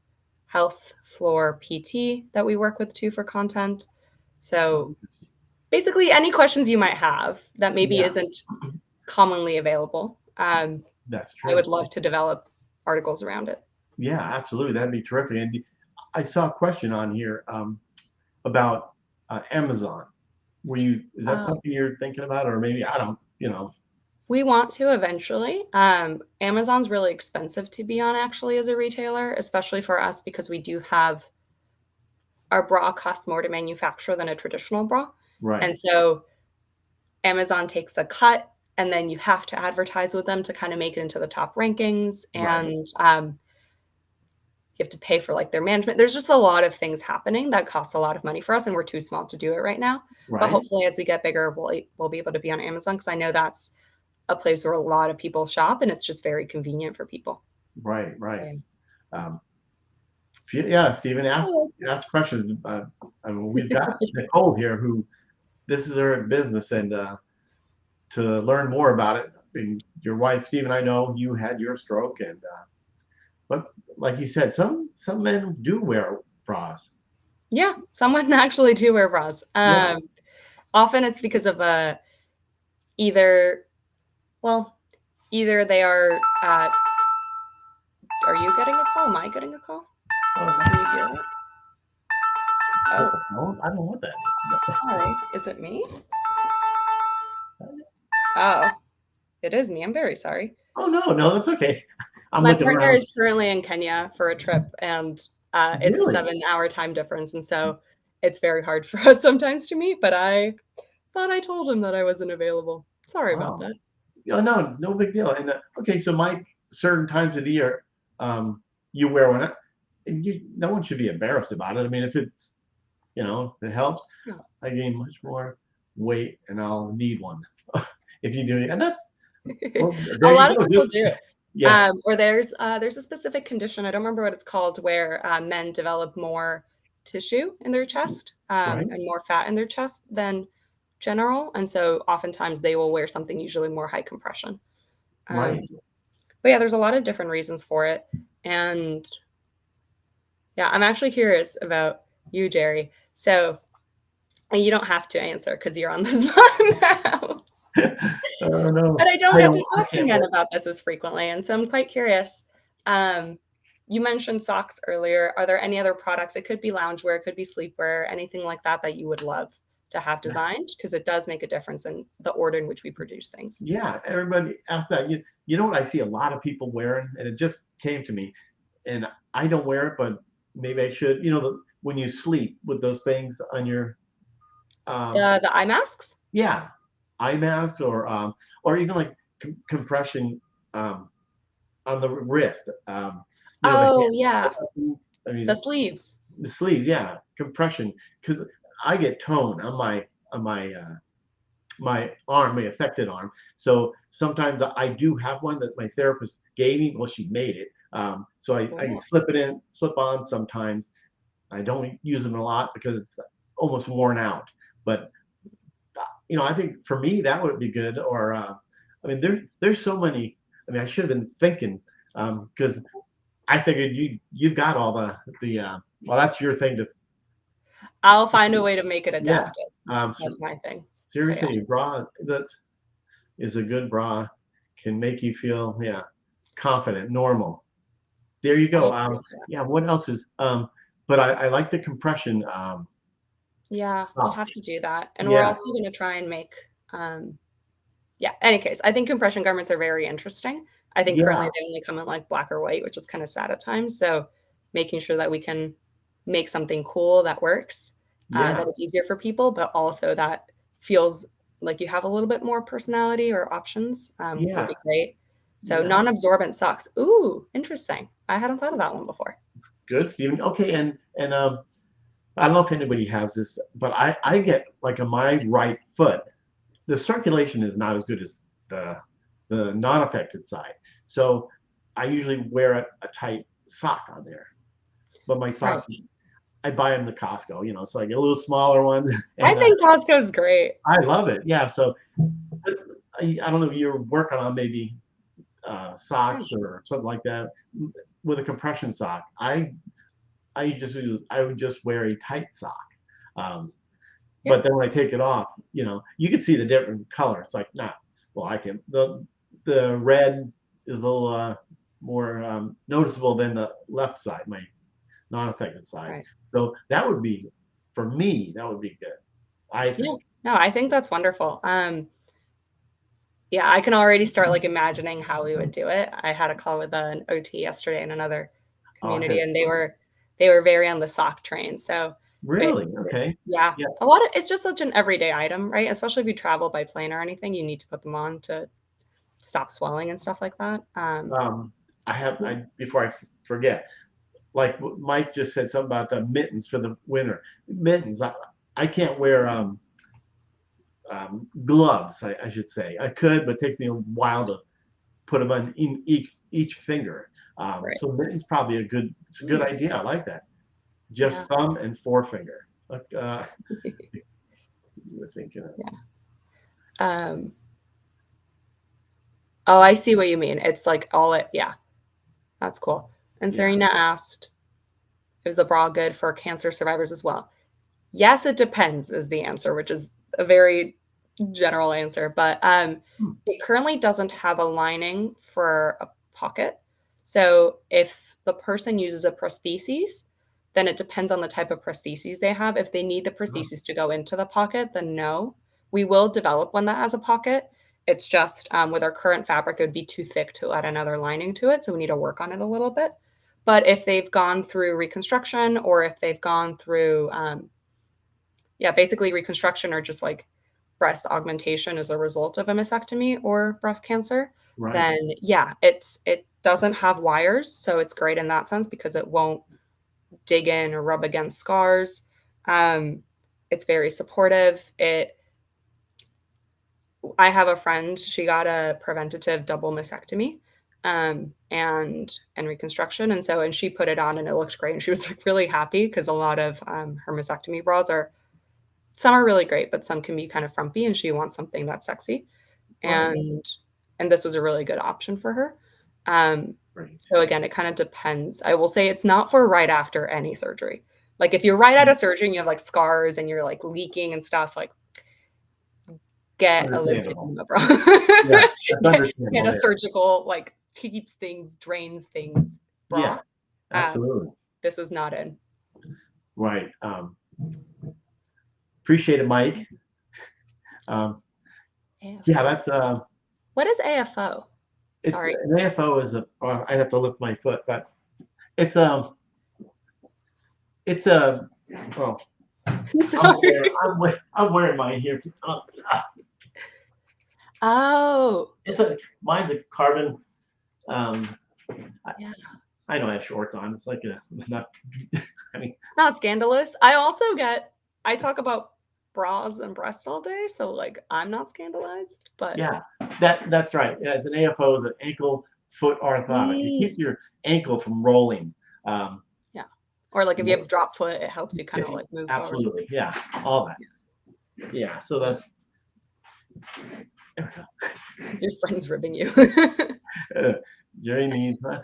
[SPEAKER 2] health floor PT that we work with too for content. So basically any questions you might have that maybe isn't commonly available.
[SPEAKER 1] That's true.
[SPEAKER 2] I would love to develop articles around it.
[SPEAKER 1] Yeah, absolutely. That'd be terrific. And I saw a question on here about Amazon. Is that something you're thinking about, or maybe I don't,
[SPEAKER 2] We want to eventually. Amazon's really expensive to be on actually as a retailer, especially for us because we do have our bra costs more to manufacture than a traditional bra.
[SPEAKER 1] Right.
[SPEAKER 2] And so Amazon takes a cut and then you have to advertise with them to kind of make it into the top rankings. And you have to pay for like their management. There's just a lot of things happening that costs a lot of money for us, and we're too small to do it right now.
[SPEAKER 1] Right.
[SPEAKER 2] But hopefully as we get bigger, we'll be able to be on Amazon because I know that's a place where a lot of people shop and it's just very convenient for people.
[SPEAKER 1] Right. Yeah, Stephen, ask questions. We've got Nicole here who this is her business, and to learn more about it, and your wife, Stephen, I know you had your stroke, and but like you said, some men do wear bras.
[SPEAKER 2] Yeah, someone actually do wear bras. Often it's because of either they are. Are you getting a call? Am I getting a call? Can you hear it?
[SPEAKER 1] Oh, no, I don't know what that is.
[SPEAKER 2] Sorry, is it me? Oh, it is me. I'm very sorry.
[SPEAKER 1] Oh no, that's okay.
[SPEAKER 2] My partner is currently in Kenya for a trip, and it's
[SPEAKER 1] Really?
[SPEAKER 2] a 7-hour time difference, and so it's very hard for us sometimes to meet. But I thought I told him that I wasn't available. Sorry about that.
[SPEAKER 1] No, it's no big deal. And okay, so Mike, certain times of the year, you wear one, and no one should be embarrassed about it. I mean, if it's, if it helps, I gain much more weight, and I'll need one if you do it. And that's
[SPEAKER 2] a lot of people do it.
[SPEAKER 1] Yeah.
[SPEAKER 2] Or there's a specific condition, I don't remember what it's called, where men develop more tissue in their chest and more fat in their chest than general. And so oftentimes they will wear something usually more high compression. But yeah, there's a lot of different reasons for it. And yeah, I'm actually curious about you, Jerry. So, and you don't have to answer because you're on the spot now.
[SPEAKER 1] Oh, no.
[SPEAKER 2] But I don't get to talk to men about this as frequently, and so I'm quite curious. You mentioned socks earlier. Are there any other products? It could be loungewear, it could be sleepwear, anything like that that you would love to have designed, because it does make a difference in the order in which we produce things.
[SPEAKER 1] Yeah, everybody asks that. You know what I see a lot of people wearing, and it just came to me, and I don't wear it, but maybe I should. When you sleep with those things on your
[SPEAKER 2] the eye masks?
[SPEAKER 1] Yeah, eye masks, or even like compression on the wrist.
[SPEAKER 2] Yeah.
[SPEAKER 1] I mean,
[SPEAKER 2] the sleeves.
[SPEAKER 1] The sleeves, yeah, compression, because I get tone on my arm, my affected arm. So sometimes I do have one that my therapist gave me. Well, she made it. So I can slip on sometimes. I don't use them a lot because it's almost worn out. But I think for me that would be good. Or I mean, there's so many. I mean, I should have been thinking because I figured you've got all the well, that's your thing to.
[SPEAKER 2] I'll find a way to make it
[SPEAKER 1] Yeah.
[SPEAKER 2] adaptive.
[SPEAKER 1] So
[SPEAKER 2] That's my thing.
[SPEAKER 1] seriously, a bra that is a good bra can make you feel, confident, normal. There you
[SPEAKER 2] I
[SPEAKER 1] go.
[SPEAKER 2] agree with that.
[SPEAKER 1] Yeah, what else is, but I like the compression,
[SPEAKER 2] Yeah, we'll have
[SPEAKER 1] socks.
[SPEAKER 2] to do that. And we're
[SPEAKER 1] Yeah,
[SPEAKER 2] also gonna try and make, yeah, any case, I think compression garments are very interesting. I think currently
[SPEAKER 1] yeah,
[SPEAKER 2] they only come in like black or white, which is kind of sad at times. So making sure that we can make something cool that works,
[SPEAKER 1] yeah,
[SPEAKER 2] that is easier for people, but also that feels like you have a little bit more personality or options, would
[SPEAKER 1] yeah,
[SPEAKER 2] be great. So
[SPEAKER 1] yeah.
[SPEAKER 2] non-absorbent socks. Ooh, interesting. I hadn't thought of that one before.
[SPEAKER 1] Good, Steven. Okay, and I don't know if anybody has this, but I get like on my right foot, the circulation is not as good as the non-affected side. So I usually wear a tight sock on there. But my
[SPEAKER 2] Right.
[SPEAKER 1] socks, I buy them at Costco, so I get a little smaller one,
[SPEAKER 2] I
[SPEAKER 1] and
[SPEAKER 2] think Costco's great.
[SPEAKER 1] I love it. Yeah. So I don't know if you're working on maybe socks or something like that with a compression sock. I would just wear a tight sock. Um,
[SPEAKER 2] Yeah.
[SPEAKER 1] but then when I take it off, you can see the different color. It's like, nah, well, I can the red is a little more noticeable than the left side, my non-affected side.
[SPEAKER 2] Right.
[SPEAKER 1] So that would be, for me, that would be good. I
[SPEAKER 2] Yeah.
[SPEAKER 1] think.
[SPEAKER 2] No, I think that's wonderful. Yeah, I can already start like imagining how we would do it. I had a call with an OT yesterday in another
[SPEAKER 1] Oh,
[SPEAKER 2] community, and they were very on the sock train. So
[SPEAKER 1] really?
[SPEAKER 2] it's
[SPEAKER 1] Okay.
[SPEAKER 2] yeah,
[SPEAKER 1] Yeah.
[SPEAKER 2] a lot of it's just such an everyday item, right? Especially if you travel by plane or anything, you need to put them on to stop swelling and stuff like that.
[SPEAKER 1] Um, I before I forget, like Mike just said something about the mittens for the winter. Mittens. I can't wear gloves. I should say I could, but it takes me a while to put them on in each finger.
[SPEAKER 2] Right.
[SPEAKER 1] So mittens probably it's a good idea. I like that.
[SPEAKER 2] Yeah.
[SPEAKER 1] Just thumb and forefinger. Like, you were thinking of.
[SPEAKER 2] Yeah. Um, oh, I see what you mean. It's like yeah, that's cool. And
[SPEAKER 1] Yeah.
[SPEAKER 2] Serena asked, is the bra good for cancer survivors as well? Yes, it depends is the answer, which is a very general answer, but
[SPEAKER 1] Hmm.
[SPEAKER 2] it currently doesn't have a lining for a pocket. So if the person uses a prosthesis, then it depends on the type of prosthesis they have. If they need the
[SPEAKER 1] Oh,
[SPEAKER 2] prosthesis to go into the pocket, then no. We will develop one that has a pocket. It's just with our current fabric, it would be too thick to add another lining to it. So we need to work on it a little bit. But if they've gone through reconstruction or if they've gone through, yeah, basically reconstruction or just like breast augmentation as a result of a mastectomy or breast cancer,
[SPEAKER 1] right.
[SPEAKER 2] then yeah, it doesn't have wires, so it's great in that sense because it won't dig in or rub against scars. It's very supportive. I have a friend, she got a preventative double mastectomy and reconstruction. And she put it on and it looked great. And she was like really happy because a lot of her mastectomy bras some are really great, but some can be kind of frumpy and she wants something that's sexy.
[SPEAKER 1] Right.
[SPEAKER 2] And this was a really good option for her.
[SPEAKER 1] Right.
[SPEAKER 2] So again, it kind of depends. I will say it's not for right after any surgery. Like if you're right out of surgery and you have like scars and you're like leaking and stuff, like get a
[SPEAKER 1] Understandable.
[SPEAKER 2] lymphedema bra.
[SPEAKER 1] Yeah, that's
[SPEAKER 2] Get
[SPEAKER 1] understandable
[SPEAKER 2] a
[SPEAKER 1] there.
[SPEAKER 2] surgical, like keeps things, drains things
[SPEAKER 1] Yeah,
[SPEAKER 2] bra.
[SPEAKER 1] absolutely.
[SPEAKER 2] This is not in.
[SPEAKER 1] Right. Appreciate it, Mike. Yeah, that's
[SPEAKER 2] What is AFO?
[SPEAKER 1] it's
[SPEAKER 2] Sorry.
[SPEAKER 1] an AFO is I'd have to lift my foot, but it's it's a well,
[SPEAKER 2] Sorry.
[SPEAKER 1] I'm wearing mine here.
[SPEAKER 2] Oh,
[SPEAKER 1] Mine's a carbon. Um,
[SPEAKER 2] yeah.
[SPEAKER 1] I know I have shorts on. It's like not. I mean,
[SPEAKER 2] Not scandalous. I talk about bras and breasts all day, so like I'm not scandalized, but
[SPEAKER 1] yeah, that's right. Yeah, it's an AFO, is an ankle foot orthotic. It keeps
[SPEAKER 2] mm,
[SPEAKER 1] your ankle from rolling. Um,
[SPEAKER 2] yeah. Or like if you have drop foot, it helps you kind
[SPEAKER 1] if
[SPEAKER 2] of
[SPEAKER 1] you,
[SPEAKER 2] like move forward.
[SPEAKER 1] absolutely, yeah, all that. Yeah, so that's.
[SPEAKER 2] Your friend's ribbing you.
[SPEAKER 1] Jerry needs that.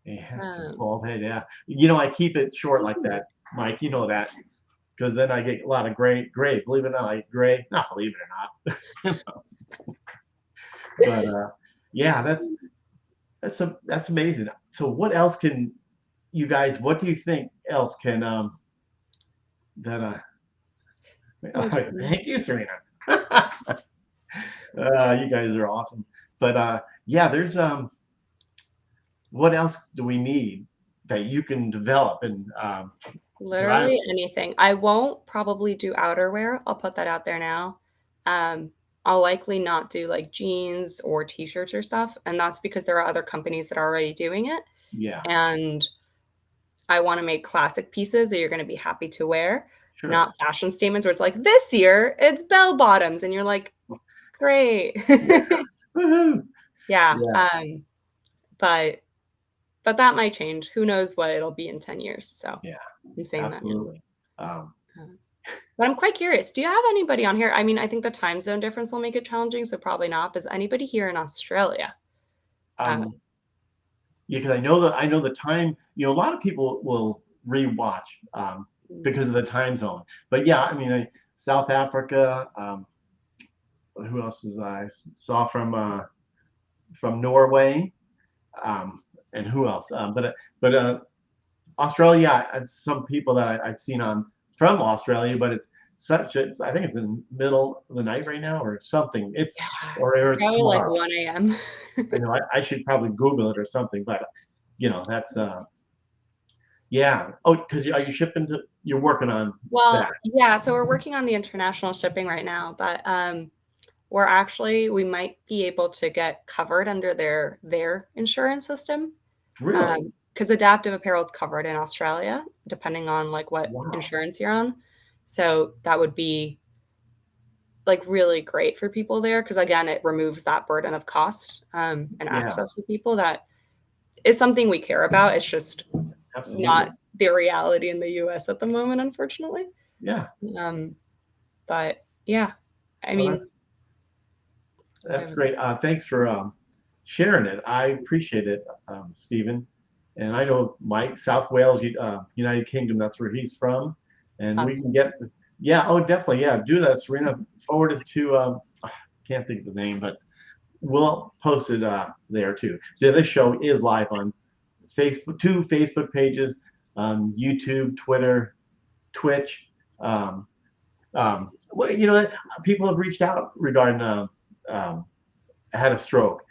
[SPEAKER 1] Yeah,
[SPEAKER 2] Um,
[SPEAKER 1] bald head. Yeah, I keep it short like that, Mike. You know that. because then I get a lot of gray. Believe it or not, like gray. Not believe it or not. But yeah, that's amazing. So what else can you guys? What do you think else can that thank you, Serena. You guys are awesome. But yeah, there's what else do we need that you can develop and drive?
[SPEAKER 2] Literally anything. I won't probably do outerwear. I'll put that out there now. Um, I'll likely not do like jeans or t-shirts or stuff, and that's because there are other companies that are already doing it.
[SPEAKER 1] Yeah,
[SPEAKER 2] And I want to make classic pieces that you're going to be happy to wear,
[SPEAKER 1] sure.
[SPEAKER 2] not fashion statements where it's like this year it's bell bottoms, and you're like, great.
[SPEAKER 1] Yeah. Woohoo.
[SPEAKER 2] Yeah.
[SPEAKER 1] Yeah,
[SPEAKER 2] But that might change. Who knows what it'll be in 10 years. So
[SPEAKER 1] yeah,
[SPEAKER 2] I'm saying that now.
[SPEAKER 1] absolutely. Um,
[SPEAKER 2] But I'm quite curious. Do you have anybody on here? I mean, I think the time zone difference will make it challenging, so probably not. But is anybody here in Australia? Uh,
[SPEAKER 1] um, yeah, because I know the time. A lot of people will rewatch because of the time zone. But yeah, I mean, South Africa. Who else was I saw from Norway? And who else? But Australia, some people that I've seen on from Australia, but it's I think it's in the middle of the night right now or something.
[SPEAKER 2] yeah, it's
[SPEAKER 1] Or it's
[SPEAKER 2] probably like
[SPEAKER 1] tomorrow.
[SPEAKER 2] 1 a.m.
[SPEAKER 1] I know I should probably Google it or something, but that's yeah. Oh, because are you shipping you're working on that?
[SPEAKER 2] Well, yeah, so we're working on the international shipping right now, but we might be able to get covered under their insurance system.
[SPEAKER 1] Really?
[SPEAKER 2] Because adaptive apparel is covered in Australia, depending on like what
[SPEAKER 1] Wow.
[SPEAKER 2] insurance you're on. So that would be like really great for people there because again, it removes that burden of cost and
[SPEAKER 1] Yeah,
[SPEAKER 2] access for people. That is something we care about. It's just
[SPEAKER 1] absolutely.
[SPEAKER 2] not the reality in the U.S. at the moment, unfortunately.
[SPEAKER 1] Yeah.
[SPEAKER 2] Um, but yeah, I
[SPEAKER 1] Well,
[SPEAKER 2] mean,
[SPEAKER 1] that's great. Thanks for sharing it. I appreciate it, Stephen. And I know Mike, South Wales, United Kingdom, that's where he's from. And we can get this. Yeah, oh, definitely. Yeah, do that, Serena. Forward it to, can't think of the name, but we'll post it there too. So this show is live on Facebook, 2 Facebook pages, YouTube, Twitter, Twitch. Um, well, people have reached out regarding had a stroke.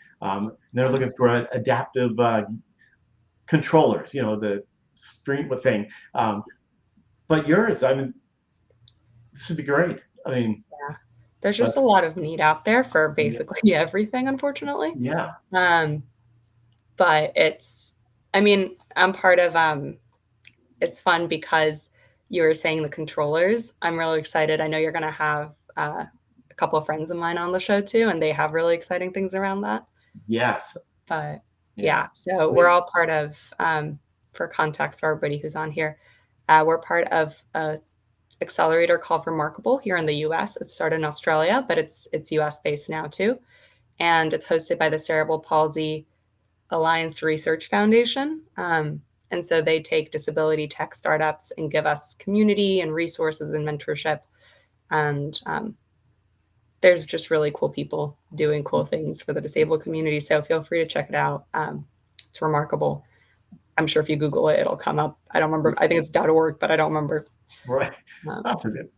[SPEAKER 1] They're looking for adaptive controllers, the stream thing. But yours, I mean, this would be great. I mean,
[SPEAKER 2] there's
[SPEAKER 1] but
[SPEAKER 2] just a lot of need out there for
[SPEAKER 1] yeah,
[SPEAKER 2] basically everything, unfortunately.
[SPEAKER 1] yeah,
[SPEAKER 2] But I mean, I'm part of, it's fun because you were saying the controllers. I'm really excited. I know you're going to have a couple of friends of mine on the show too, and they have really exciting things around that.
[SPEAKER 1] yes,
[SPEAKER 2] But
[SPEAKER 1] yeah.
[SPEAKER 2] yeah, so we're
[SPEAKER 1] Wait,
[SPEAKER 2] all part of, for context for everybody who's on here, we're part of a accelerator called Remarkable here in the US. It started in Australia, but it's US based now too. And it's hosted by the Cerebral Palsy Alliance Research Foundation. And so they take disability tech startups and give us community and resources and mentorship. And there's just really cool people doing cool things for the disabled community. So feel free to check it out. It's remarkable. I'm sure if you Google it, it'll come up. I don't remember. I think it's .org, but I don't remember.
[SPEAKER 1] right.
[SPEAKER 2] Um,
[SPEAKER 1] That's a good.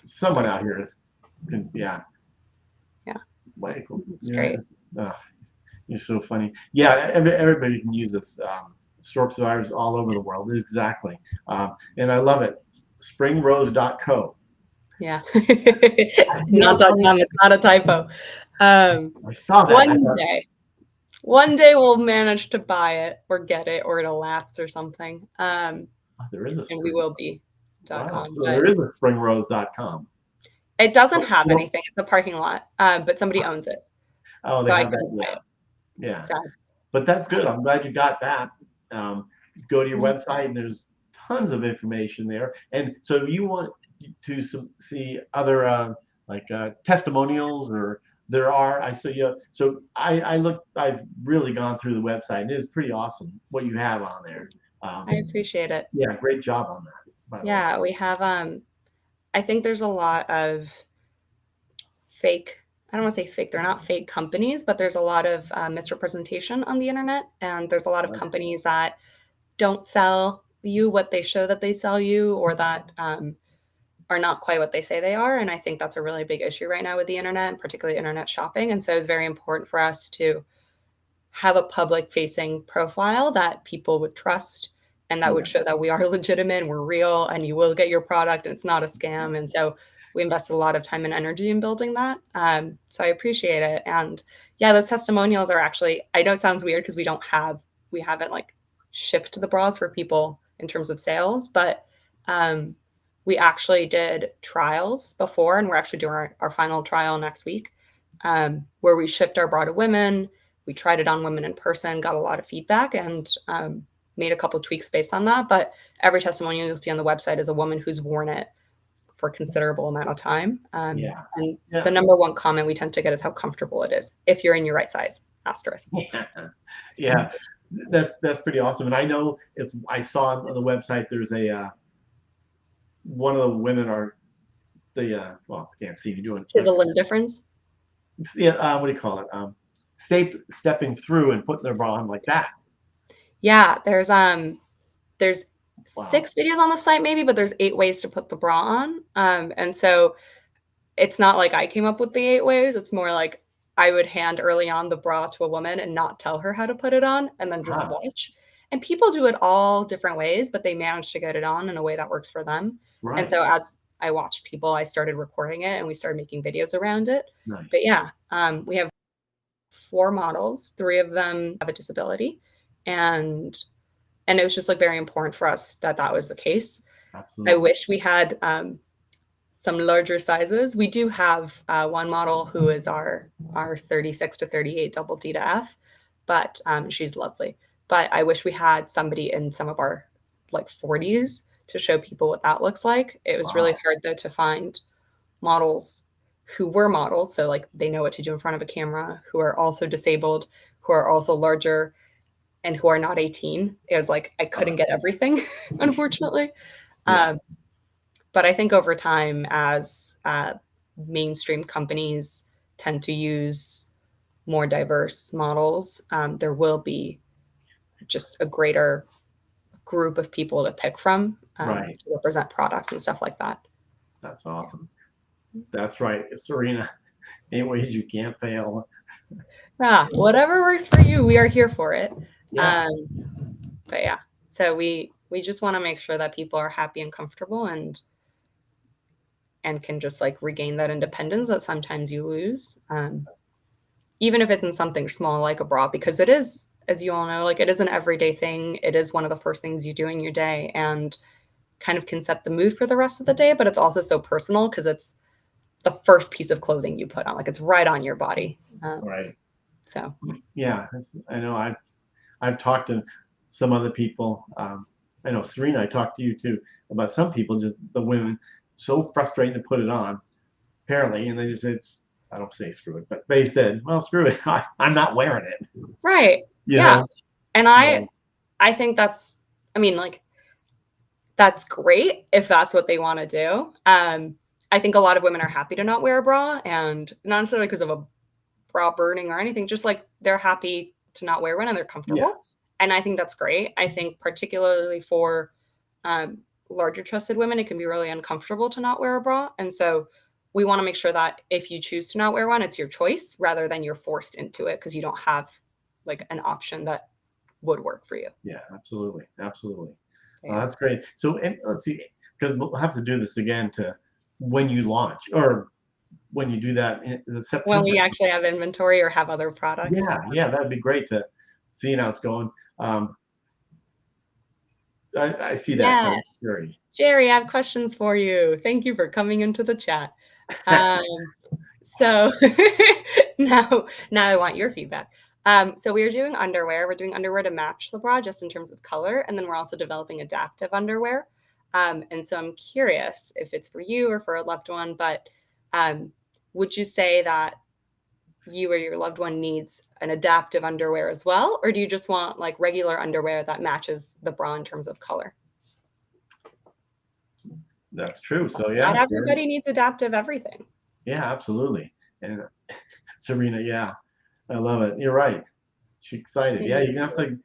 [SPEAKER 1] Someone
[SPEAKER 2] but
[SPEAKER 1] out here yeah.
[SPEAKER 2] yeah,
[SPEAKER 1] Michael,
[SPEAKER 2] it's great.
[SPEAKER 1] you're so funny. Yeah, everybody can use this. Stroke survivors all over the world. Exactly. And I love it. Springrose.co.
[SPEAKER 2] Yeah.
[SPEAKER 1] You
[SPEAKER 2] Not
[SPEAKER 1] know,
[SPEAKER 2] .com. It's not a typo.
[SPEAKER 1] I saw that. I
[SPEAKER 2] One
[SPEAKER 1] thought,
[SPEAKER 2] day. One day we'll manage to buy it or get it or it'll lapse or something.
[SPEAKER 1] oh, there is a
[SPEAKER 2] And we
[SPEAKER 1] spring.
[SPEAKER 2] will be
[SPEAKER 1] Wow.
[SPEAKER 2] .com,
[SPEAKER 1] So
[SPEAKER 2] but
[SPEAKER 1] there is a springrose.com.
[SPEAKER 2] it doesn't
[SPEAKER 1] Oh,
[SPEAKER 2] have anything. It's a parking lot, but somebody owns it.
[SPEAKER 1] oh, they
[SPEAKER 2] So I
[SPEAKER 1] have that.
[SPEAKER 2] couldn't buy
[SPEAKER 1] Yeah.
[SPEAKER 2] it.
[SPEAKER 1] Yeah.
[SPEAKER 2] Sad.
[SPEAKER 1] But that's good. I'm glad you got that. Go to your
[SPEAKER 2] Yeah.
[SPEAKER 1] website and there's tons of information there. And so you want to see other testimonials or there are I so yeah so I've really gone through the website and it is pretty awesome what you have on there.
[SPEAKER 2] I appreciate it.
[SPEAKER 1] Yeah, great job on that, by the way.
[SPEAKER 2] Yeah, we have I think there's a lot of fake, I don't want to say fake, they're not fake companies, but there's a lot of misrepresentation on the internet. And there's a lot of
[SPEAKER 1] Right.
[SPEAKER 2] companies that don't sell you what they show that they sell you, or that are not quite what they say they are. And I think that's a really big issue right now with the internet, and particularly internet shopping. And so it's very important for us to have a public facing profile that people would trust, and that
[SPEAKER 1] Yeah.
[SPEAKER 2] would show that we are legitimate and we're real and you will get your product and it's not a scam. And so we invested a lot of time and energy in building that. So I appreciate it. And yeah, those testimonials are actually, I know it sounds weird because we haven't like shipped the bras for people in terms of sales, but um, we actually did trials before, and we're actually doing our final trial next week, where we shipped our bra to women. We tried it on women in person, got a lot of feedback, and made a couple tweaks based on that. But every testimonial you'll see on the website is a woman who's worn it for a considerable amount of time.
[SPEAKER 1] Yeah.
[SPEAKER 2] And the
[SPEAKER 1] Yeah.
[SPEAKER 2] number one comment we tend to get is how comfortable it is if you're in your right size, asterisk.
[SPEAKER 1] Yeah. Yeah. That's pretty awesome. And I know if I saw on the website, there's a one of the women are well, I can't see you doing.
[SPEAKER 2] Is a limb difference.
[SPEAKER 1] Yeah. What do you call it? Stepping through and putting their bra on like that.
[SPEAKER 2] Yeah, there's
[SPEAKER 1] Wow.
[SPEAKER 2] 6 videos on the site maybe, but there's 8 ways to put the bra on. And so it's not like I came up with the 8 ways. It's more like I would hand early on the bra to a woman and not tell her how to put it on, and then just
[SPEAKER 1] Ah,
[SPEAKER 2] watch. And people do it all different ways, but they manage to get it on in a way that works for them. And
[SPEAKER 1] right.
[SPEAKER 2] so as I watched people, I started recording it and we started making videos around it. But
[SPEAKER 1] Nice.
[SPEAKER 2] yeah, we have 4 models, 3 of them have a disability. And it was just like very important for us that that was the case. I
[SPEAKER 1] Absolutely.
[SPEAKER 2] wish we had some larger sizes. We do have one model who is our 36 to 38 double D to F, but she's lovely. But I wish we had somebody in some of our like 40s to show people what that looks like. It was really
[SPEAKER 1] Wow.
[SPEAKER 2] hard though to find models who were models, so like they know what to do in front of a camera, who are also disabled, who are also larger, and who are not 18. It was like I couldn't get everything, unfortunately.
[SPEAKER 1] Yeah.
[SPEAKER 2] Um, but I think over time, as mainstream companies tend to use more diverse models, there will be just a greater group of people to pick from
[SPEAKER 1] Right.
[SPEAKER 2] to represent products and stuff like that.
[SPEAKER 1] That's awesome. That's right. Serena, 8 ways you can't fail.
[SPEAKER 2] Yeah, whatever works for you, we are here for it.
[SPEAKER 1] Yeah.
[SPEAKER 2] But yeah, so we just want to make sure that people are happy and comfortable, and can just like regain that independence that sometimes you lose, even if it's in something small like a bra, because it is, as you all know, like it is an everyday thing. It is one of the first things you do in your day, and kind of can set the mood for the rest of the day. But it's also so personal because it's the first piece of clothing you put on, like it's right on your body.
[SPEAKER 1] Right.
[SPEAKER 2] So
[SPEAKER 1] Yeah. I know. I've talked to some other people. I know Serena. I talked to you too about some people. Just the women, so frustrating to put it on. Apparently, and they just said, I don't say screw it, but they said, well, screw it. I'm not wearing it.
[SPEAKER 2] right,
[SPEAKER 1] You
[SPEAKER 2] yeah,
[SPEAKER 1] know.
[SPEAKER 2] and
[SPEAKER 1] So,
[SPEAKER 2] I think that's, I mean, like that's great if that's what they want to do. I think a lot of women are happy to not wear a bra, and not necessarily because of a bra burning or anything, just like they're happy to not wear one and they're
[SPEAKER 1] yeah.
[SPEAKER 2] comfortable. And I think that's great. I think particularly for um, larger trusted women, it can be really uncomfortable to not wear a bra. And so we want to make sure that if you choose to not wear one, it's your choice rather than you're forced into it because you don't have like an option that would work for you.
[SPEAKER 1] Yeah. Absolutely. Absolutely.
[SPEAKER 2] Yeah.
[SPEAKER 1] That's great. So, and let's see, because we'll have to do this again to when you launch or when you do that in
[SPEAKER 2] When
[SPEAKER 1] September.
[SPEAKER 2] we actually have inventory or have other product.
[SPEAKER 1] Yeah, yeah, that'd be great to see how it's going. Um, I see that. So
[SPEAKER 2] Yes.
[SPEAKER 1] very.
[SPEAKER 2] Jerry, I have questions for you. Thank you for coming into the chat. Um, so now I want your feedback. So we are doing underwear. We're doing underwear to match the bra just in terms of color. And then we're also developing adaptive underwear. And so I'm curious if it's for you or for a loved one, but would you say that you or your loved one needs an adaptive underwear as well? Or do you just want like regular underwear that matches the bra in terms of color?
[SPEAKER 1] That's true. So
[SPEAKER 2] Not
[SPEAKER 1] yeah,
[SPEAKER 2] everybody needs adaptive everything.
[SPEAKER 1] yeah, absolutely. And Serena, yeah, I love it. You're right. She's excited. Yeah, you're gonna have to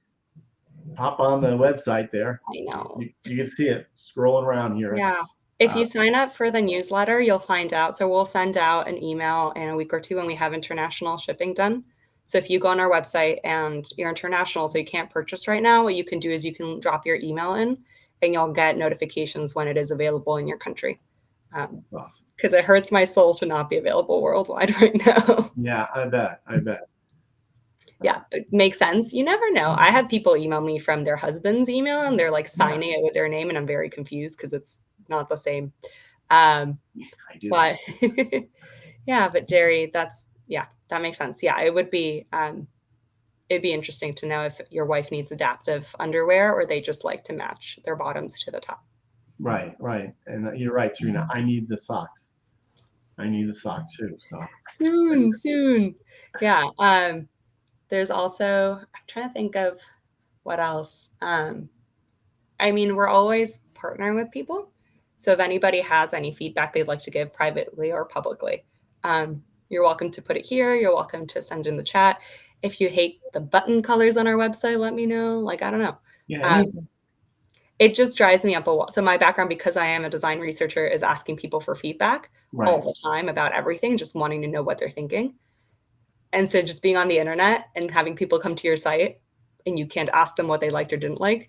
[SPEAKER 1] hop on the website there.
[SPEAKER 2] I know.
[SPEAKER 1] You can see it scrolling around here.
[SPEAKER 2] Yeah. If
[SPEAKER 1] Uh,
[SPEAKER 2] you sign up for the newsletter, you'll find out. So we'll send out an email in a week or two when we have international shipping done. So if you go on our website and you're international, so you can't purchase right now, what you can do is you can drop your email in and you'll get notifications when it is available in your country.
[SPEAKER 1] awesome.
[SPEAKER 2] Because it hurts my soul to not be available worldwide right now.
[SPEAKER 1] Yeah, I bet. I bet.
[SPEAKER 2] Yeah, it makes sense. You never know. I have people email me from their husband's email and they're like signing it with their name, and I'm very confused because it's not the same.
[SPEAKER 1] I do.
[SPEAKER 2] But yeah, but Jerry, that makes sense. Yeah, it'd be interesting to know if your wife needs adaptive underwear or they just like to match their bottoms to the top.
[SPEAKER 1] Right, right. And you're right, Serena. I need the socks. I need the socks too. So
[SPEAKER 2] Soon. Yeah. There's also, I'm trying to think of what else. I mean, we're always partnering with people. So if anybody has any feedback they'd like to give privately or publicly, you're welcome to put it here. You're welcome to send in the chat. If you hate the button colors on our website, let me know. Like, I don't know.
[SPEAKER 1] yeah,
[SPEAKER 2] It just drives me up a wall. So my background, because I am a design researcher, is asking people for feedback all the time about everything, just wanting to know what they're thinking. And so just being on the internet and having people come to your site and you can't ask them what they liked or didn't like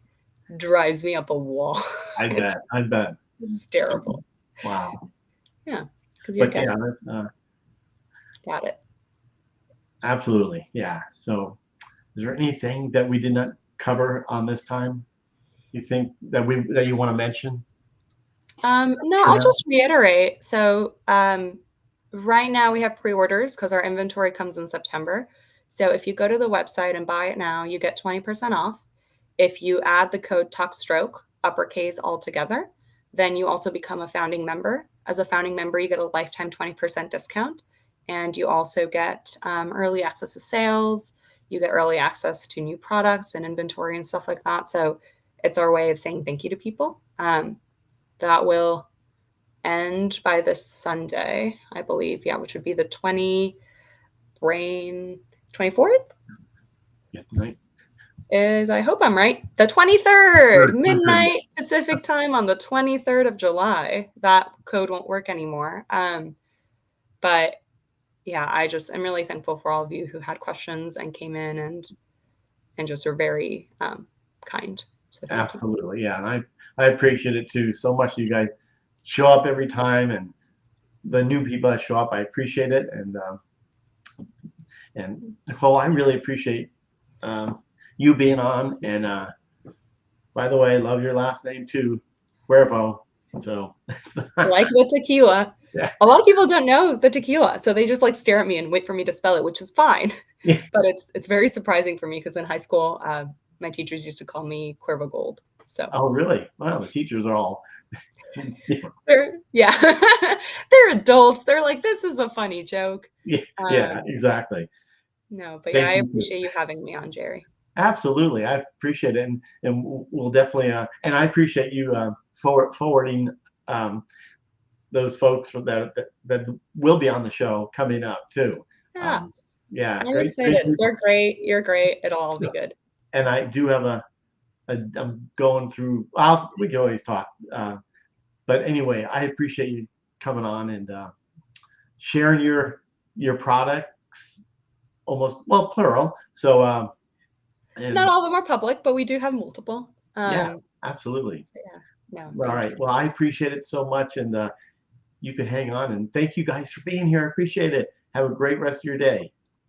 [SPEAKER 2] drives me up a wall.
[SPEAKER 1] I bet. I bet.
[SPEAKER 2] It's terrible.
[SPEAKER 1] Wow.
[SPEAKER 2] Yeah. Because you're guessing.
[SPEAKER 1] Yeah, that's
[SPEAKER 2] Got it.
[SPEAKER 1] absolutely. Yeah. So is there anything that we did not cover on this time you think that you want to mention?
[SPEAKER 2] No, I'll just reiterate. So right now we have pre-orders because our inventory comes in September. So if you go to the website and buy it now, you get 20% off. If you add the code TalkStroke, uppercase all together, then you also become a founding member. As a founding member, you get a lifetime 20% discount. And you also get early access to sales. You get early access to new products and inventory and stuff like that. So it's our way of saying thank you to people. That will end by this Sunday, I believe. Yeah, which would be the 24th?
[SPEAKER 1] Yeah, right.
[SPEAKER 2] I hope I'm right. The 23rd, midnight Pacific time on the 23rd of July. That code won't work anymore. But yeah, I'm really thankful for all of you who had questions and came in and just were very kind. So
[SPEAKER 1] absolutely. Yeah. And I appreciate it too so much. You guys show up every time, and the new people that show up, I appreciate it. And Nicole, I really appreciate you being on. And by the way, I love your last name too, Cuervo. So
[SPEAKER 2] like the tequila.
[SPEAKER 1] Yeah.
[SPEAKER 2] A lot of people don't know the tequila, so they just like stare at me and wait for me to spell it, which is fine.
[SPEAKER 1] Yeah.
[SPEAKER 2] But it's very surprising for me because in high school, my teachers used to call me Cuervo Gold. So.
[SPEAKER 1] Oh, really? Wow, the teachers are all.
[SPEAKER 2] They're adults. They're like, this is a funny joke.
[SPEAKER 1] Yeah, exactly.
[SPEAKER 2] No, but yeah, I appreciate you having me on, Jerry.
[SPEAKER 1] Absolutely, I appreciate it, and we'll definitely. And I appreciate you forwarding those folks that will be on the show coming up too.
[SPEAKER 2] Yeah,
[SPEAKER 1] yeah.
[SPEAKER 2] I'm excited. They're great. You're great. It'll all be good.
[SPEAKER 1] And I do have I'm going through. We can always talk. But anyway, I appreciate you coming on and sharing your products. Almost, well, plural. So
[SPEAKER 2] not all of them are public, but we do have multiple.
[SPEAKER 1] Yeah, absolutely.
[SPEAKER 2] Yeah.
[SPEAKER 1] No. All right. Well, I appreciate it so much, and you can hang on. And thank you guys for being here. I appreciate it. Have a great rest of your day.